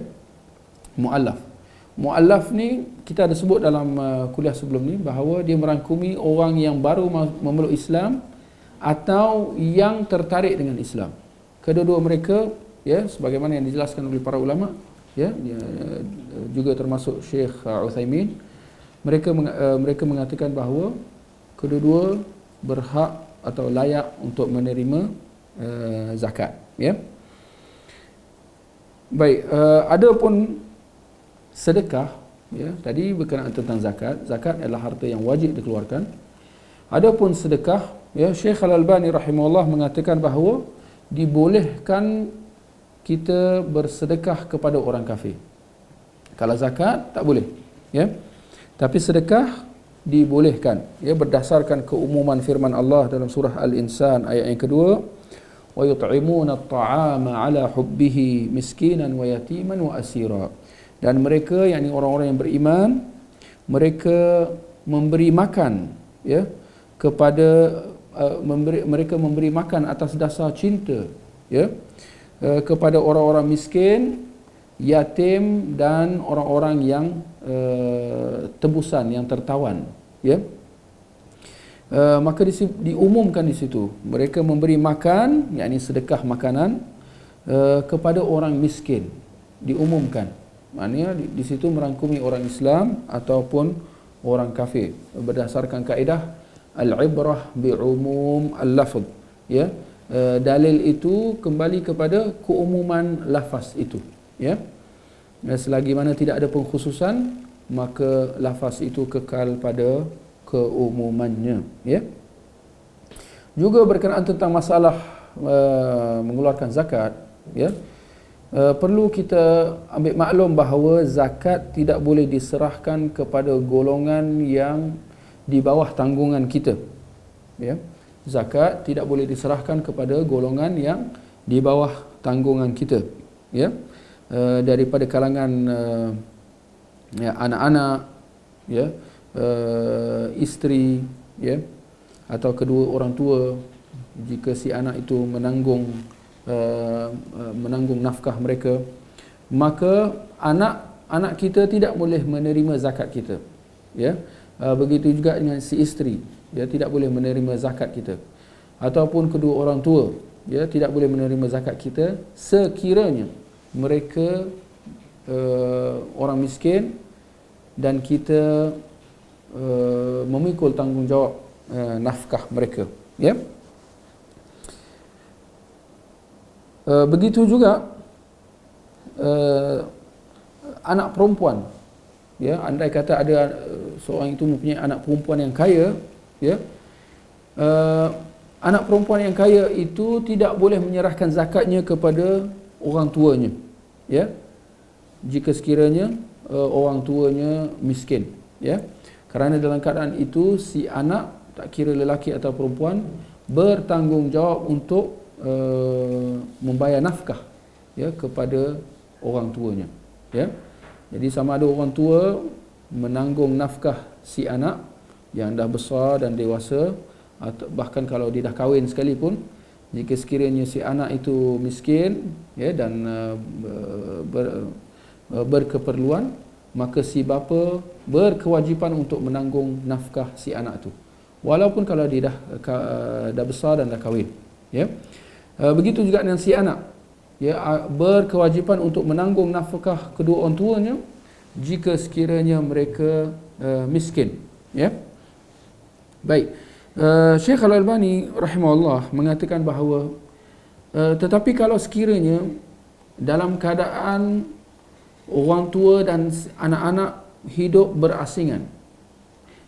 Mu'allaf ni kita ada sebut dalam kuliah sebelum ni bahawa dia merangkumi orang yang baru memeluk Islam atau yang tertarik dengan Islam. Kedua-dua mereka, ya, sebagaimana yang dijelaskan oleh para ulama, ya, juga termasuk Syekh Uthaymin, mereka mengatakan bahawa kedua-dua berhak atau layak untuk menerima zakat, ya. Baik, ada pun sedekah, ya, tadi berkenaan tentang zakat. Zakat adalah harta yang wajib dikeluarkan. Adapun sedekah, ya, Syekh Al-Albani rahimahullah mengatakan bahawa dibolehkan kita bersedekah kepada orang kafir. Kalau zakat tak boleh, ya. Tapi sedekah dibolehkan, ya, berdasarkan keumuman firman Allah dalam surah Al-Insan ayat yang kedua, wa yut'imuna at-ta'ama 'ala hubbihi miskinan wa yatiman wa asira. Dan mereka, yakni orang-orang yang beriman, mereka memberi makan, ya, kepada mereka memberi makan atas dasar cinta, ya, kepada orang-orang miskin, yatim dan orang-orang yang tebusan, yang tertawan, ya. Maka diumumkan di situ mereka memberi makan, yakni sedekah makanan kepada orang miskin, diumumkan. Maknanya di situ merangkumi orang Islam ataupun orang kafir berdasarkan kaedah al-ibrah bi'umum al-lafz, ya. Dalil itu kembali kepada keumuman lafaz itu, ya. Selagi mana tidak ada pengkhususan, maka lafaz itu kekal pada keumumannya, ya. Juga berkenaan tentang masalah mengeluarkan zakat, ya. Perlu kita ambil maklum bahawa zakat tidak boleh diserahkan kepada golongan yang di bawah tanggungan kita, ya. Zakat tidak boleh diserahkan kepada golongan yang di bawah tanggungan kita, ya. Daripada kalangan ya, anak-anak, ya, isteri, ya, atau kedua orang tua, jika si anak itu menanggung menanggung nafkah mereka, maka anak kita tidak boleh menerima zakat kita, ya. Begitu juga dengan si isteri, dia tidak boleh menerima zakat kita, ataupun kedua orang tua, ya, tidak boleh menerima zakat kita sekiranya mereka orang miskin dan kita memikul tanggungjawab nafkah mereka, ya. Begitu juga anak perempuan, ya, andai kata ada seorang itu mempunyai anak perempuan yang kaya, ya, anak perempuan yang kaya itu tidak boleh menyerahkan zakatnya kepada orang tuanya, ya, jika sekiranya orang tuanya miskin, ya, kerana dalam keadaan itu si anak, tak kira lelaki atau perempuan, bertanggungjawab untuk membayar nafkah, ya, kepada orang tuanya, ya. Jadi sama ada orang tua menanggung nafkah si anak yang dah besar dan dewasa, atau bahkan kalau dia dah kahwin sekalipun, jika sekiranya si anak itu miskin, ya, dan berkeperluan, maka si bapa berkewajipan untuk menanggung nafkah si anak itu, walaupun kalau dia dah besar dan dah kahwin, ya. Begitu juga dengan si anak, ya, berkewajipan untuk menanggung nafkah kedua orang tuanya jika sekiranya mereka miskin, ya. Baik, Syekh Al-Albani rahimahullah mengatakan bahawa tetapi kalau sekiranya dalam keadaan orang tua dan anak-anak hidup berasingan,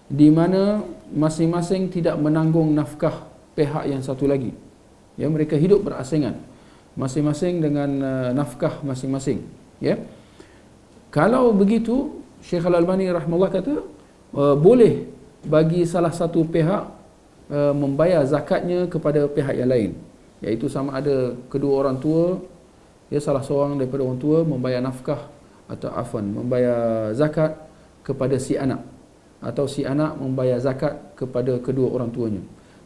di mana masing-masing tidak menanggung nafkah pihak yang satu lagi, ya, mereka hidup berasingan masing-masing dengan nafkah masing-masing, ya. Kalau begitu, Syekh Al-Albani rahimahullah kata boleh bagi salah satu pihak membayar zakatnya kepada pihak yang lain, iaitu sama ada kedua orang tua, ya, salah seorang daripada orang tua membayar nafkah atau membayar zakat kepada si anak, atau si anak membayar zakat kepada kedua orang tuanya.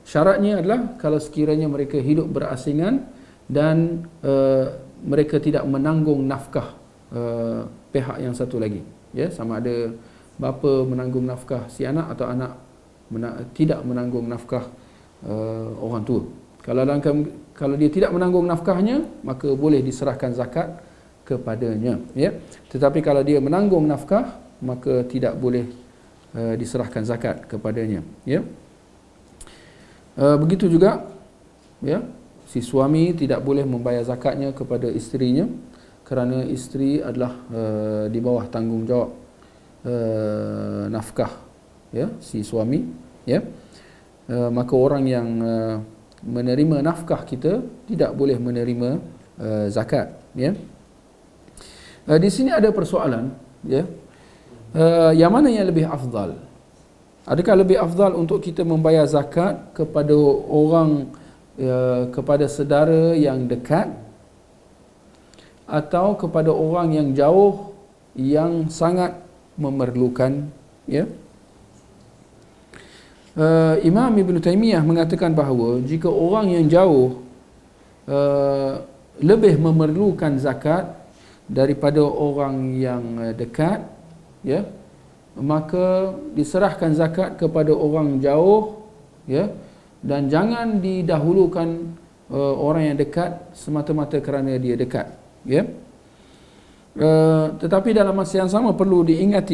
Syaratnya adalah kalau sekiranya mereka hidup berasingan dan mereka tidak menanggung nafkah pihak yang satu lagi, ya, sama ada bapa menanggung nafkah si anak atau anak tidak menanggung nafkah orang tua. Kalau dia tidak menanggung nafkahnya, maka boleh diserahkan zakat kepadanya, ya. Tetapi kalau dia menanggung nafkah, maka tidak boleh diserahkan zakat kepadanya, ya. Begitu juga, ya, si suami tidak boleh membayar zakatnya kepada isterinya kerana isteri adalah di bawah tanggungjawab nafkah, ya, si suami, ya. Maka orang yang menerima nafkah kita tidak boleh menerima zakat, ya. Di sini ada persoalan, ya, yang mana yang lebih afdal? Adakah lebih afdal untuk kita membayar zakat kepada orang, kepada saudara yang dekat, atau kepada orang yang jauh yang sangat memerlukan, ya? Imam Ibn Taymiyah mengatakan bahawa jika orang yang jauh lebih memerlukan zakat daripada orang yang dekat, ya, maka diserahkan zakat kepada orang jauh, ya, dan jangan didahulukan orang yang dekat semata-mata kerana dia dekat, ya. Tetapi dalam masa yang sama perlu diingat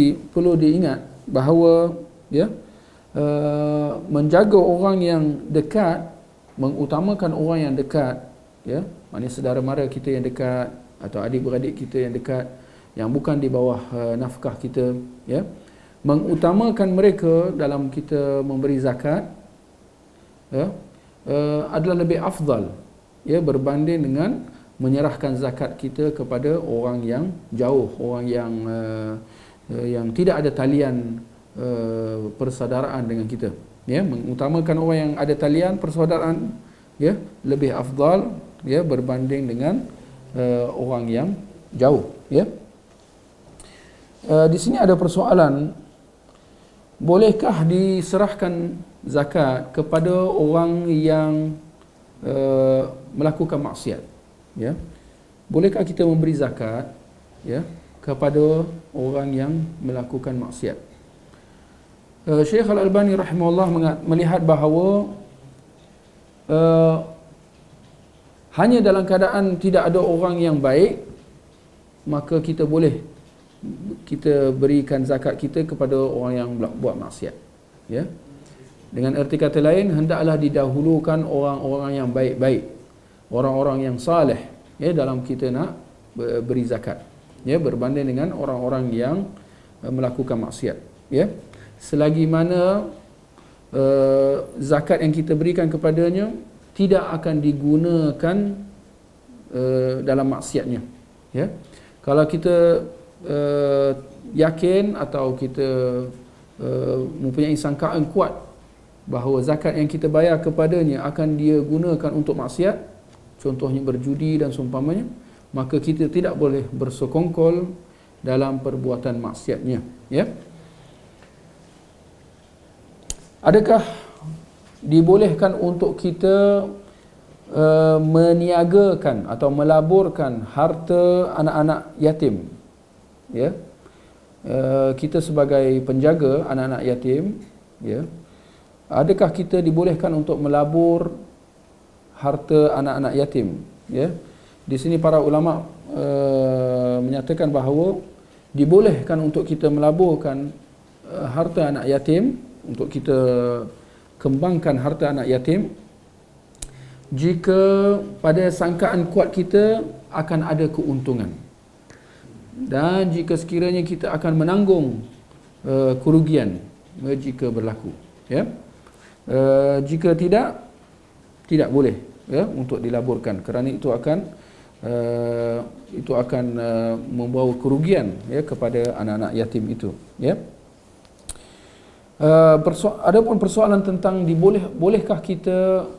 bahawa, ya, menjaga orang yang dekat, mengutamakan orang yang dekat, ya, maknanya saudara mara kita yang dekat atau adik-beradik kita yang dekat yang bukan di bawah nafkah kita, ya, mengutamakan mereka dalam kita memberi zakat, ya, adalah lebih afdal, ya, berbanding dengan menyerahkan zakat kita kepada orang yang jauh, orang yang tidak ada talian persaudaraan dengan kita, ya. Mengutamakan orang yang ada talian persaudaraan, ya, lebih afdal, ya, berbanding dengan orang yang jauh, ya. Di sini ada persoalan, bolehkah diserahkan zakat kepada orang yang melakukan maksiat, Ya. Bolehkah kita memberi zakat ya kepada orang yang melakukan maksiat? Syekh Al-Albani rahimahullah melihat bahawa hanya dalam keadaan tidak ada orang yang baik, maka kita boleh kita berikan zakat kita kepada orang yang buat maksiat. Ya. Dengan erti kata lain, hendaklah didahulukan orang-orang yang baik-baik, orang-orang yang saleh ya dalam kita nak beri zakat. Ya, berbanding dengan orang-orang yang melakukan maksiat. Ya. Selagi mana zakat yang kita berikan kepadanya tidak akan digunakan dalam maksiatnya. Ya. Kalau kita yakin atau kita mempunyai sangkaan kuat bahawa zakat yang kita bayar kepadanya akan dia gunakan untuk maksiat, contohnya berjudi dan seumpamanya, maka kita tidak boleh bersekongkol dalam perbuatan maksiatnya. Ya. Adakah dibolehkan untuk kita meniagakan atau melaburkan harta anak-anak yatim? Ya. Kita sebagai penjaga anak-anak yatim, ya, adakah kita dibolehkan untuk melabur harta anak-anak yatim? Ya. Di sini para ulama menyatakan bahawa dibolehkan untuk kita melaburkan harta anak yatim, untuk kita kembangkan harta anak yatim, jika pada sangkaan kuat kita akan ada keuntungan, dan jika sekiranya kita akan menanggung kerugian jika berlaku. Ya. Jika tidak boleh ya untuk dilaburkan, kerana itu akan membawa kerugian ya kepada anak-anak yatim itu. Ya. Adapun persoalan tentang bolehkah kita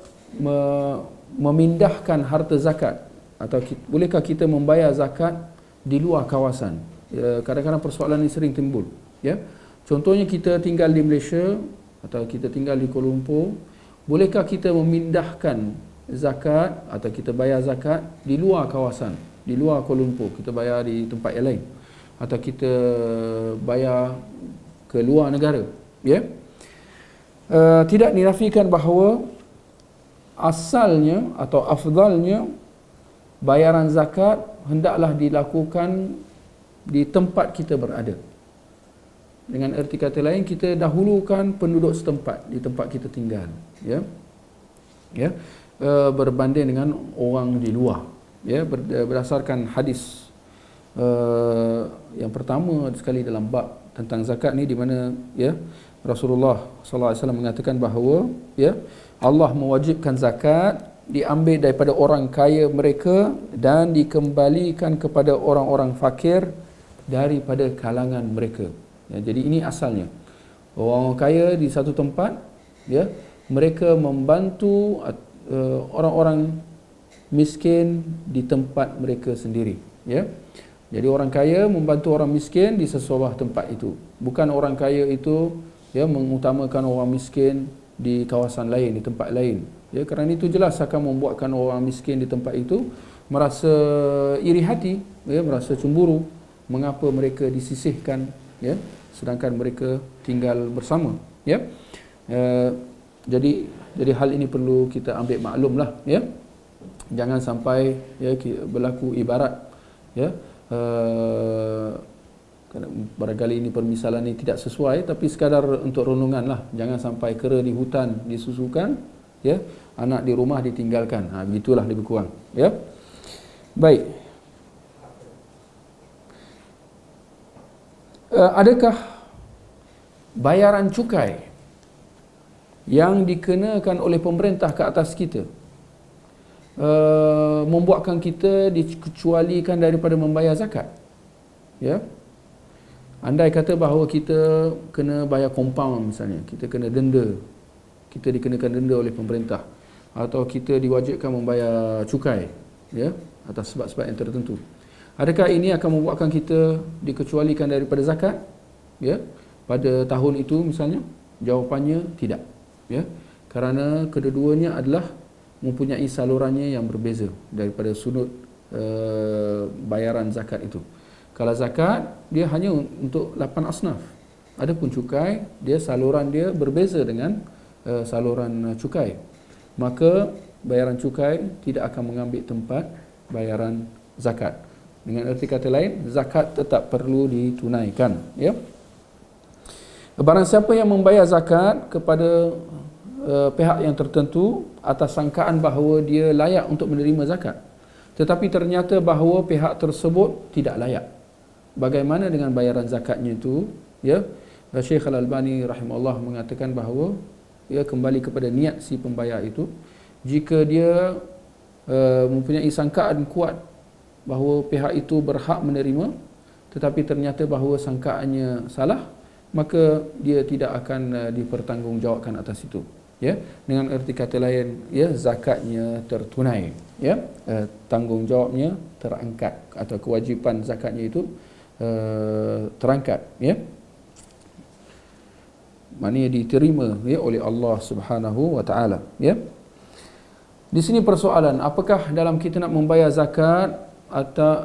memindahkan harta zakat, atau bolehkah kita membayar zakat di luar kawasan? Kadang-kadang persoalan ini sering timbul. Ya. Contohnya kita tinggal di Malaysia atau kita tinggal di Kuala Lumpur, bolehkah kita memindahkan zakat atau kita bayar zakat di luar kawasan, di luar Kuala Lumpur, kita bayar di tempat yang lain, atau kita bayar ke luar negara? Ya. Tidak dinafikan bahawa asalnya atau afdalnya bayaran zakat hendaklah dilakukan di tempat kita berada. Dengan erti kata lain, kita dahulukan penduduk setempat di tempat kita tinggal. Ya. Ya. Berbanding dengan orang di luar. Ya. Berdasarkan hadis yang pertama sekali dalam bab tentang zakat ni, di mana ya Rasulullah sallallahu alaihi wasallam mengatakan bahawa ya Allah mewajibkan zakat diambil daripada orang kaya mereka dan dikembalikan kepada orang-orang fakir daripada kalangan mereka. Ya, jadi ini asalnya. Orang kaya di satu tempat, ya, mereka membantu orang-orang miskin di tempat mereka sendiri. Ya. Jadi orang kaya membantu orang miskin di sesuatu tempat itu. Bukan orang kaya itu ya mengutamakan orang miskin di kawasan lain, di tempat lain. Ya, kerana itu jelas akan membuatkan orang miskin di tempat itu merasa iri hati, ya, merasa cemburu mengapa mereka disisihkan, ya, sedangkan mereka tinggal bersama. Ya. Jadi hal ini perlu kita ambil maklumlah, ya. Jangan sampai ya berlaku ibarat, ya, barangkali ini permisalan ini tidak sesuai, tapi sekadar untuk renungan lah. Jangan sampai kera di hutan disusukan, ya, anak di rumah ditinggalkan. Begitulah lebih kurang. Ya. Baik. Adakah bayaran cukai yang dikenakan oleh pemerintah ke atas kita membuatkan kita dikecualikan daripada membayar zakat? Ya. Andai kata bahawa kita kena bayar compound misalnya, kita kena denda, kita dikenakan denda oleh pemerintah, atau kita diwajibkan membayar cukai, ya, atas sebab-sebab yang tertentu. Adakah ini akan membuatkan kita dikecualikan daripada zakat? Ya, pada tahun itu misalnya? Jawapannya tidak. Ya, kerana kedua-duanya adalah mempunyai salurannya yang berbeza daripada sudut bayaran zakat itu. Kalau zakat dia hanya untuk 8 asnaf. Adapun cukai dia saluran dia berbeza dengan saluran cukai. Maka bayaran cukai tidak akan mengambil tempat bayaran zakat. Dengan erti kata lain, zakat tetap perlu ditunaikan, ya. Barang siapa yang membayar zakat kepada pihak yang tertentu atas sangkaan bahawa dia layak untuk menerima zakat, tetapi ternyata bahawa pihak tersebut tidak layak, bagaimana dengan bayaran zakatnya itu, ya? Syekh Al-Albani rahimahullah mengatakan bahawa ya, kembali kepada niat si pembayar itu. Jika dia mempunyai sangkaan kuat bahawa pihak itu berhak menerima, tetapi ternyata bahawa sangkaannya salah, maka dia tidak akan dipertanggungjawabkan atas itu, ya. Dengan erti kata lain, ya, zakatnya tertunai, ya, tanggungjawabnya terangkat atau kewajipan zakatnya itu terangkat, ya, maknanya diterima, ya, oleh Allah Subhanahu wa taala, ya. Di sini persoalan, apakah dalam kita nak membayar zakat atau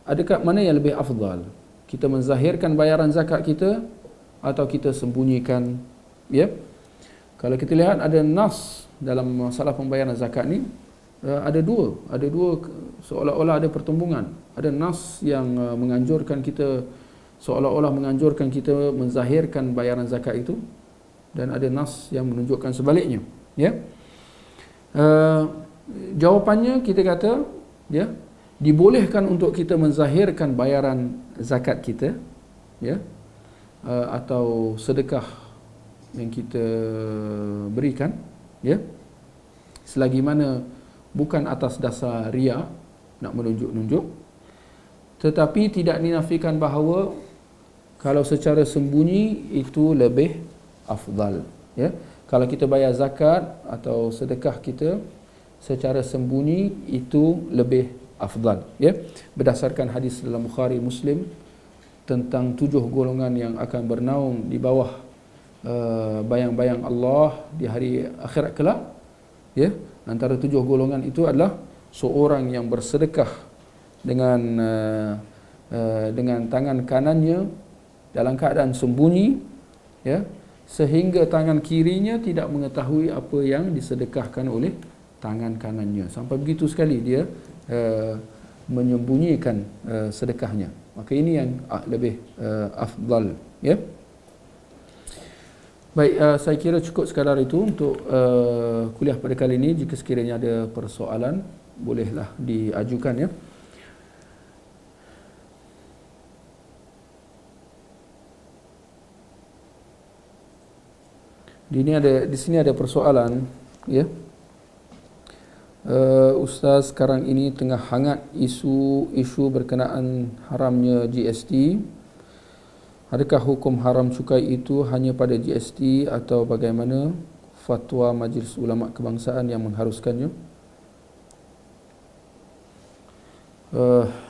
adakah mana yang lebih afdal? Kita menzahirkan bayaran zakat kita atau kita sembunyikan, ya? Kalau kita lihat ada nas dalam masalah pembayaran zakat ni, ada dua seolah-olah ada pertumbungan. Ada nas yang menganjurkan kita, seolah-olah menganjurkan kita menzahirkan bayaran zakat itu, dan ada nas yang menunjukkan sebaliknya, ya. Jawapannya kita kata, ya, dibolehkan untuk kita menzahirkan bayaran zakat kita, ya, atau sedekah yang kita berikan, ya, selagi mana bukan atas dasar riya, nak menunjuk-nunjuk, tetapi tidak dinafikan bahawa kalau secara sembunyi itu lebih afdal, ya. Kalau kita bayar zakat atau sedekah kita secara sembunyi itu lebih afdal, ya. Berdasarkan hadis dalam Bukhari Muslim tentang 7 golongan yang akan bernaung di bawah bayang-bayang Allah di hari akhirat kelak, ya. Antara 7 golongan itu adalah seorang yang bersedekah dengan tangan kanannya dalam keadaan sembunyi, ya, sehingga tangan kirinya tidak mengetahui apa yang disedekahkan oleh tangan kanannya. Sampai begitu sekali dia menyembunyikan sedekahnya. Maka ini yang lebih afdal, ya. Baik, saya kira cukup sekadar itu untuk kuliah pada kali ini. Jika sekiranya ada persoalan, bolehlah diajukan, ya. Di sini ada persoalan, ya. Ustaz, sekarang ini tengah hangat isu berkenaan haramnya GST. Adakah hukum haram cukai itu hanya pada GST atau bagaimana fatwa Majlis Ulama Kebangsaan yang mengharuskannya?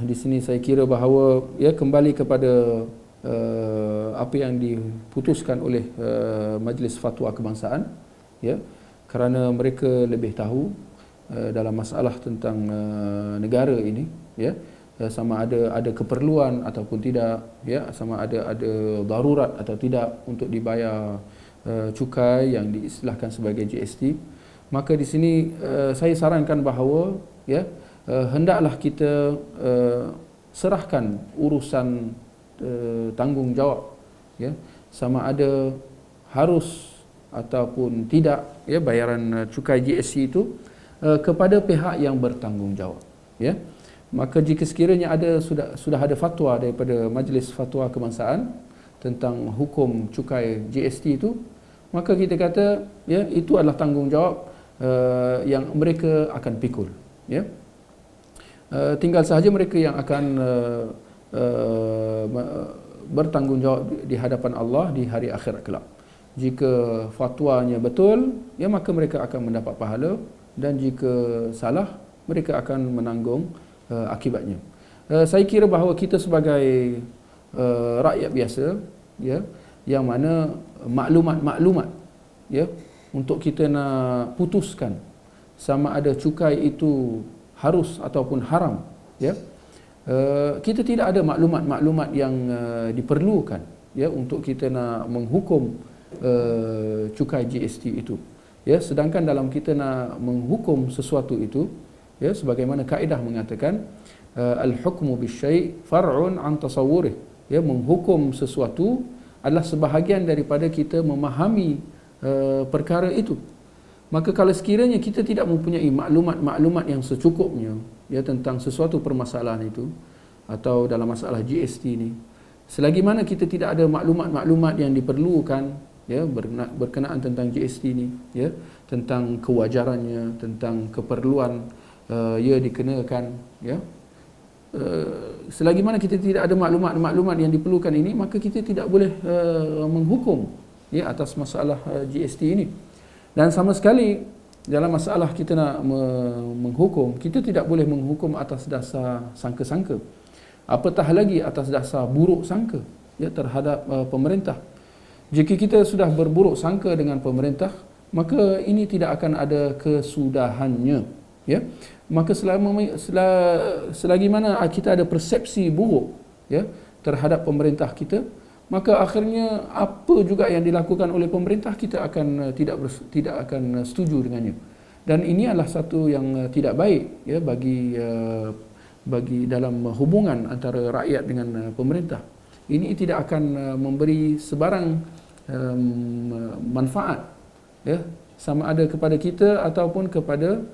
Di sini saya kira bahawa, ya, kembali kepada apa yang diputuskan oleh Majlis Fatwa Kebangsaan, ya, kerana mereka lebih tahu dalam masalah tentang negara ini, ya, sama ada keperluan ataupun tidak, ya, sama ada darurat atau tidak untuk dibayar cukai yang diistilahkan sebagai GST. Maka di sini saya sarankan bahawa, ya, hendaklah kita serahkan urusan tanggungjawab, ya, sama ada harus ataupun tidak, ya, bayaran cukai GST itu kepada pihak yang bertanggungjawab, ya. Maka jika sekiranya sudah ada fatwa daripada Majlis Fatwa Kebangsaan tentang hukum cukai GST itu, maka kita kata, ya, itu adalah tanggungjawab yang mereka akan pikul, ya. Tinggal sahaja mereka yang akan bertanggungjawab di hadapan Allah di hari akhirat kelak. Jika fatwanya betul, ya, maka mereka akan mendapat pahala, dan jika salah, mereka akan menanggung akibatnya. Saya kira bahawa kita sebagai rakyat biasa, ya, yang mana maklumat, ya, untuk kita nak putuskan sama ada cukai itu harus ataupun haram, ya. Kita tidak ada maklumat-maklumat yang diperlukan, ya, untuk kita nak menghukum cukai GST itu, ya. Sedangkan dalam kita nak menghukum sesuatu itu, ya, sebagaimana kaedah mengatakan al-hukmu bisyai' far'un an tasawwurih, ya, menghukum sesuatu adalah sebahagian daripada kita memahami perkara itu. Maka kalau sekiranya kita tidak mempunyai maklumat-maklumat yang secukupnya, ya, tentang sesuatu permasalahan itu, atau dalam masalah GST ni, selagi mana kita tidak ada maklumat-maklumat yang diperlukan, ya, berkenaan tentang GST ni, ya, tentang kewajarannya, tentang keperluan ia dikenakan, ya, selagi mana kita tidak ada maklumat-maklumat yang diperlukan ini, maka kita tidak boleh menghukum, ya, atas masalah GST ini. Dan sama sekali dalam masalah kita nak menghukum, kita tidak boleh menghukum atas dasar sangka-sangka, apatah lagi atas dasar buruk sangka, ya, terhadap pemerintah. Jika kita sudah berburuk sangka dengan pemerintah, maka ini tidak akan ada kesudahannya, ya. Maka selagi mana kita ada persepsi buruk, ya, terhadap pemerintah kita, maka akhirnya apa juga yang dilakukan oleh pemerintah kita akan tidak akan setuju dengannya. Dan ini adalah satu yang tidak baik, ya, bagi dalam hubungan antara rakyat dengan pemerintah. Ini tidak akan memberi sebarang manfaat, ya, sama ada kepada kita ataupun kepada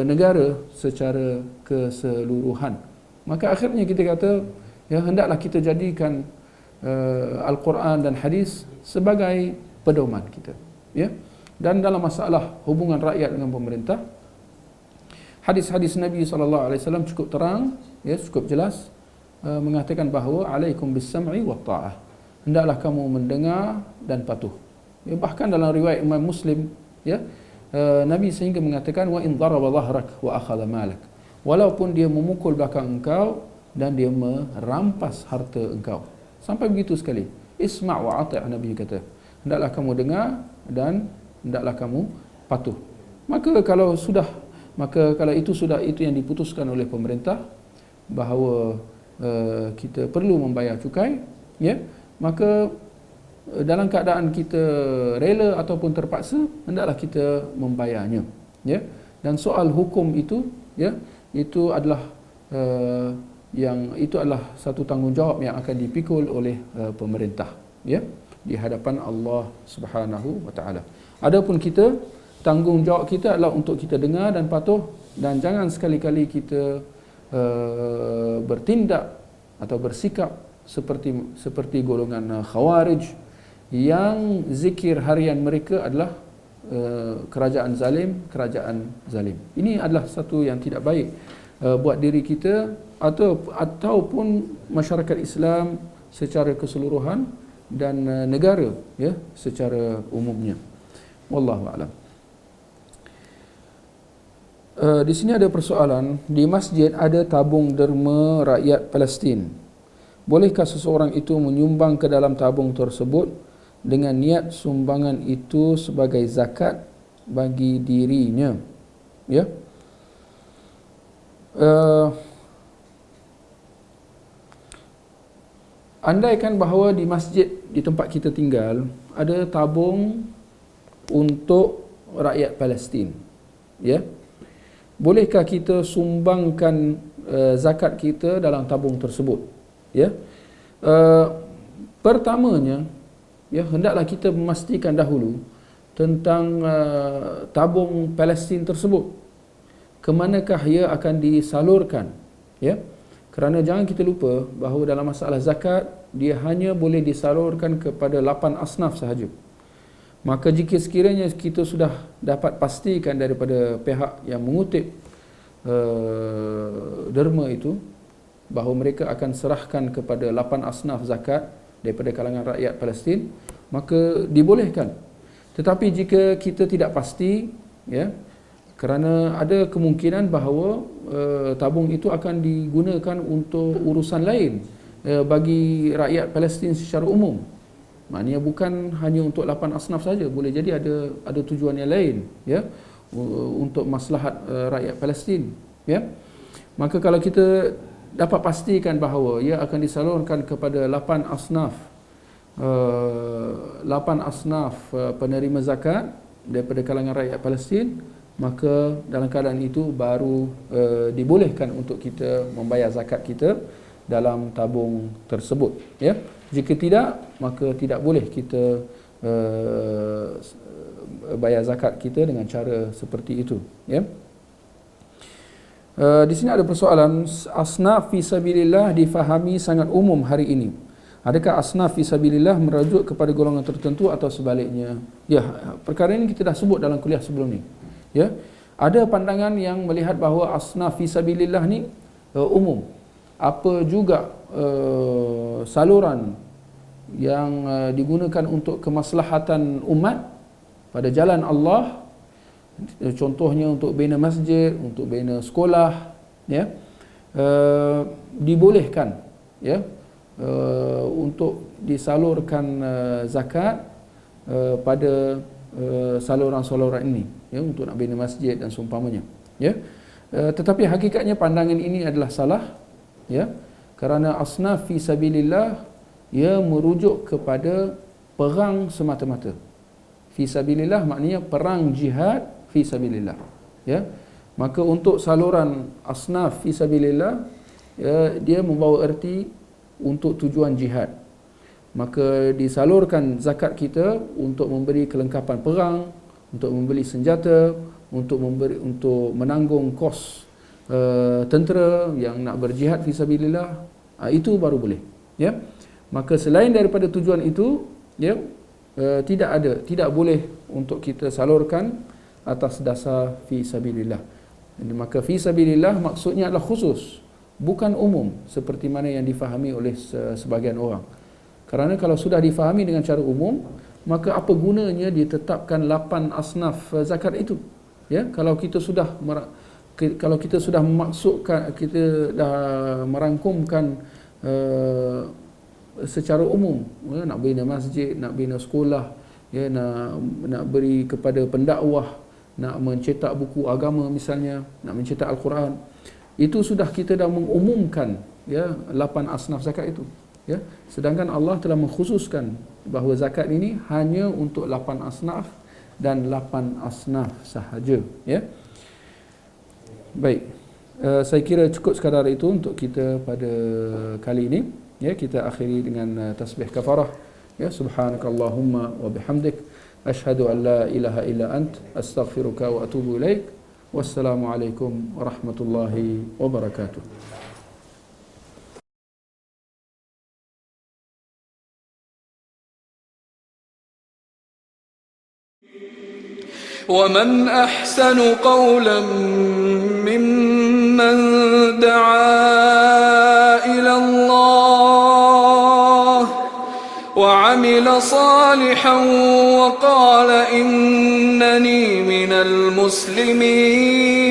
negara secara keseluruhan. Maka akhirnya kita kata, ya, hendaklah kita jadikan Al-Quran dan hadis sebagai pedoman kita, ya. Dan dalam masalah hubungan rakyat dengan pemerintah, hadis-hadis Nabi SAW cukup terang, ya, cukup jelas, mengatakan bahawa alaikum bis-sam'i wa ta'ah, hendaklah kamu mendengar dan patuh, ya. Bahkan dalam riwayat Imam Muslim, ya, Nabi sehingga mengatakan wa in daraba dhahrak wa akhadha malak, walaupun dia memukul belakang engkau dan dia merampas harta engkau. Sampai begitu sekali. Isma' wa ati', Nabi kata, hendaklah kamu dengar dan hendaklah kamu patuh. Maka kalau itu yang diputuskan oleh pemerintah bahawa kita perlu membayar cukai, ya, maka dalam keadaan kita rela ataupun terpaksa, hendaklah kita membayarnya, ya. Dan soal hukum itu, ya, itu adalah itu adalah satu tanggungjawab yang akan dipikul oleh pemerintah, ya, di hadapan Allah Subhanahu wa taala. Adapun kita, tanggungjawab kita adalah untuk kita dengar dan patuh, dan jangan sekali-kali kita bertindak atau bersikap seperti golongan Khawarij yang zikir harian mereka adalah kerajaan zalim. Ini adalah satu yang tidak baik buat diri kita ataupun masyarakat Islam secara keseluruhan dan negara, ya, secara umumnya. Wallahu a'lam. Di sini ada persoalan, di masjid ada tabung derma rakyat Palestin. Bolehkah seseorang itu menyumbang ke dalam tabung tersebut dengan niat sumbangan itu sebagai zakat bagi dirinya, ya? Andaikan bahawa di masjid di tempat kita tinggal ada tabung untuk rakyat Palestin, ya, bolehkah kita sumbangkan zakat kita dalam tabung tersebut, ya? Pertamanya, ya, hendaklah kita memastikan dahulu tentang tabung Palestin tersebut, ke manakah ia akan disalurkan, ya. Kerana jangan kita lupa bahawa dalam masalah zakat, dia hanya boleh disalurkan kepada 8 asnaf sahaja. Maka jika sekiranya kita sudah dapat pastikan daripada pihak yang mengutip derma itu bahawa mereka akan serahkan kepada 8 asnaf zakat daripada kalangan rakyat Palestin, maka dibolehkan. Tetapi jika kita tidak pasti, ya, kerana ada kemungkinan bahawa tabung itu akan digunakan untuk urusan lain bagi rakyat Palestin secara umum. Maknanya bukan hanya untuk 8 asnaf saja, boleh jadi ada tujuan yang lain, ya, untuk maslahat rakyat Palestin, Ya. Maka kalau kita dapat pastikan bahawa ia akan disalurkan kepada 8 asnaf penerima zakat daripada kalangan rakyat Palestin, maka dalam keadaan itu baru dibolehkan untuk kita membayar zakat kita dalam tabung tersebut, ya. Jika tidak, maka tidak boleh kita bayar zakat kita dengan cara seperti itu, ya. Di sini ada persoalan, asnaf fi sabilillah difahami sangat umum hari ini. Adakah asnaf fi sabilillah merujuk kepada golongan tertentu atau sebaliknya? Ya, perkara ini kita dah sebut dalam kuliah sebelum ni. Ya. Ada pandangan yang melihat bahawa asnaf fi sabilillah ni umum. Apa juga saluran yang digunakan untuk kemaslahatan umat pada jalan Allah, contohnya untuk bina masjid, untuk bina sekolah, ya, dibolehkan, ya, untuk disalurkan zakat pada saluran-saluran ini, ya, untuk nak bina masjid dan seumpamanya, ya. Tetapi hakikatnya pandangan ini adalah salah, ya, kerana asnaf fi sabilillah ia merujuk kepada perang semata-mata. Fi sabilillah maknanya perang jihad fi sabilillah, ya. Maka untuk saluran asnaf fi sabilillah, ya, dia membawa erti untuk tujuan jihad. Maka disalurkan zakat kita untuk memberi kelengkapan perang, untuk membeli senjata, untuk menanggung kos tentera yang nak berjihad fi sabilillah, itu baru boleh, ya. Maka selain daripada tujuan itu, ya, tidak boleh untuk kita salurkan atas dasar fi sabilillah. Maka fi sabilillah maksudnya adalah khusus, bukan umum seperti mana yang difahami oleh sebahagian orang. Kerana kalau sudah difahami dengan cara umum, maka apa gunanya ditetapkan 8 asnaf zakat itu, ya. Kalau kita sudah memaksudkan, kita dah merangkumkan secara umum, ya, nak bina masjid, nak bina sekolah, ya, nak beri kepada pendakwah, nak mencetak buku agama misalnya, nak mencetak Al-Quran, itu sudah kita dah mengumumkan, ya, 8 asnaf zakat itu, ya. Sedangkan Allah telah mengkhususkan bahawa zakat ini hanya untuk 8 asnaf dan 8 asnaf sahaja, ya. Baik, saya kira cukup sekadar itu untuk kita pada kali ini, ya. Kita akhiri dengan tasbih kafarah, ya. Subhanakallahumma wa bihamdik, asyhadu an la ilaha illa ant, astaghfiruka wa atubu ilaik. Wassalamualaikum warahmatullahi wabarakatuh. ومن أحسن قولا ممن دعا إلى الله وعمل صالحا وقال إنني من المسلمين.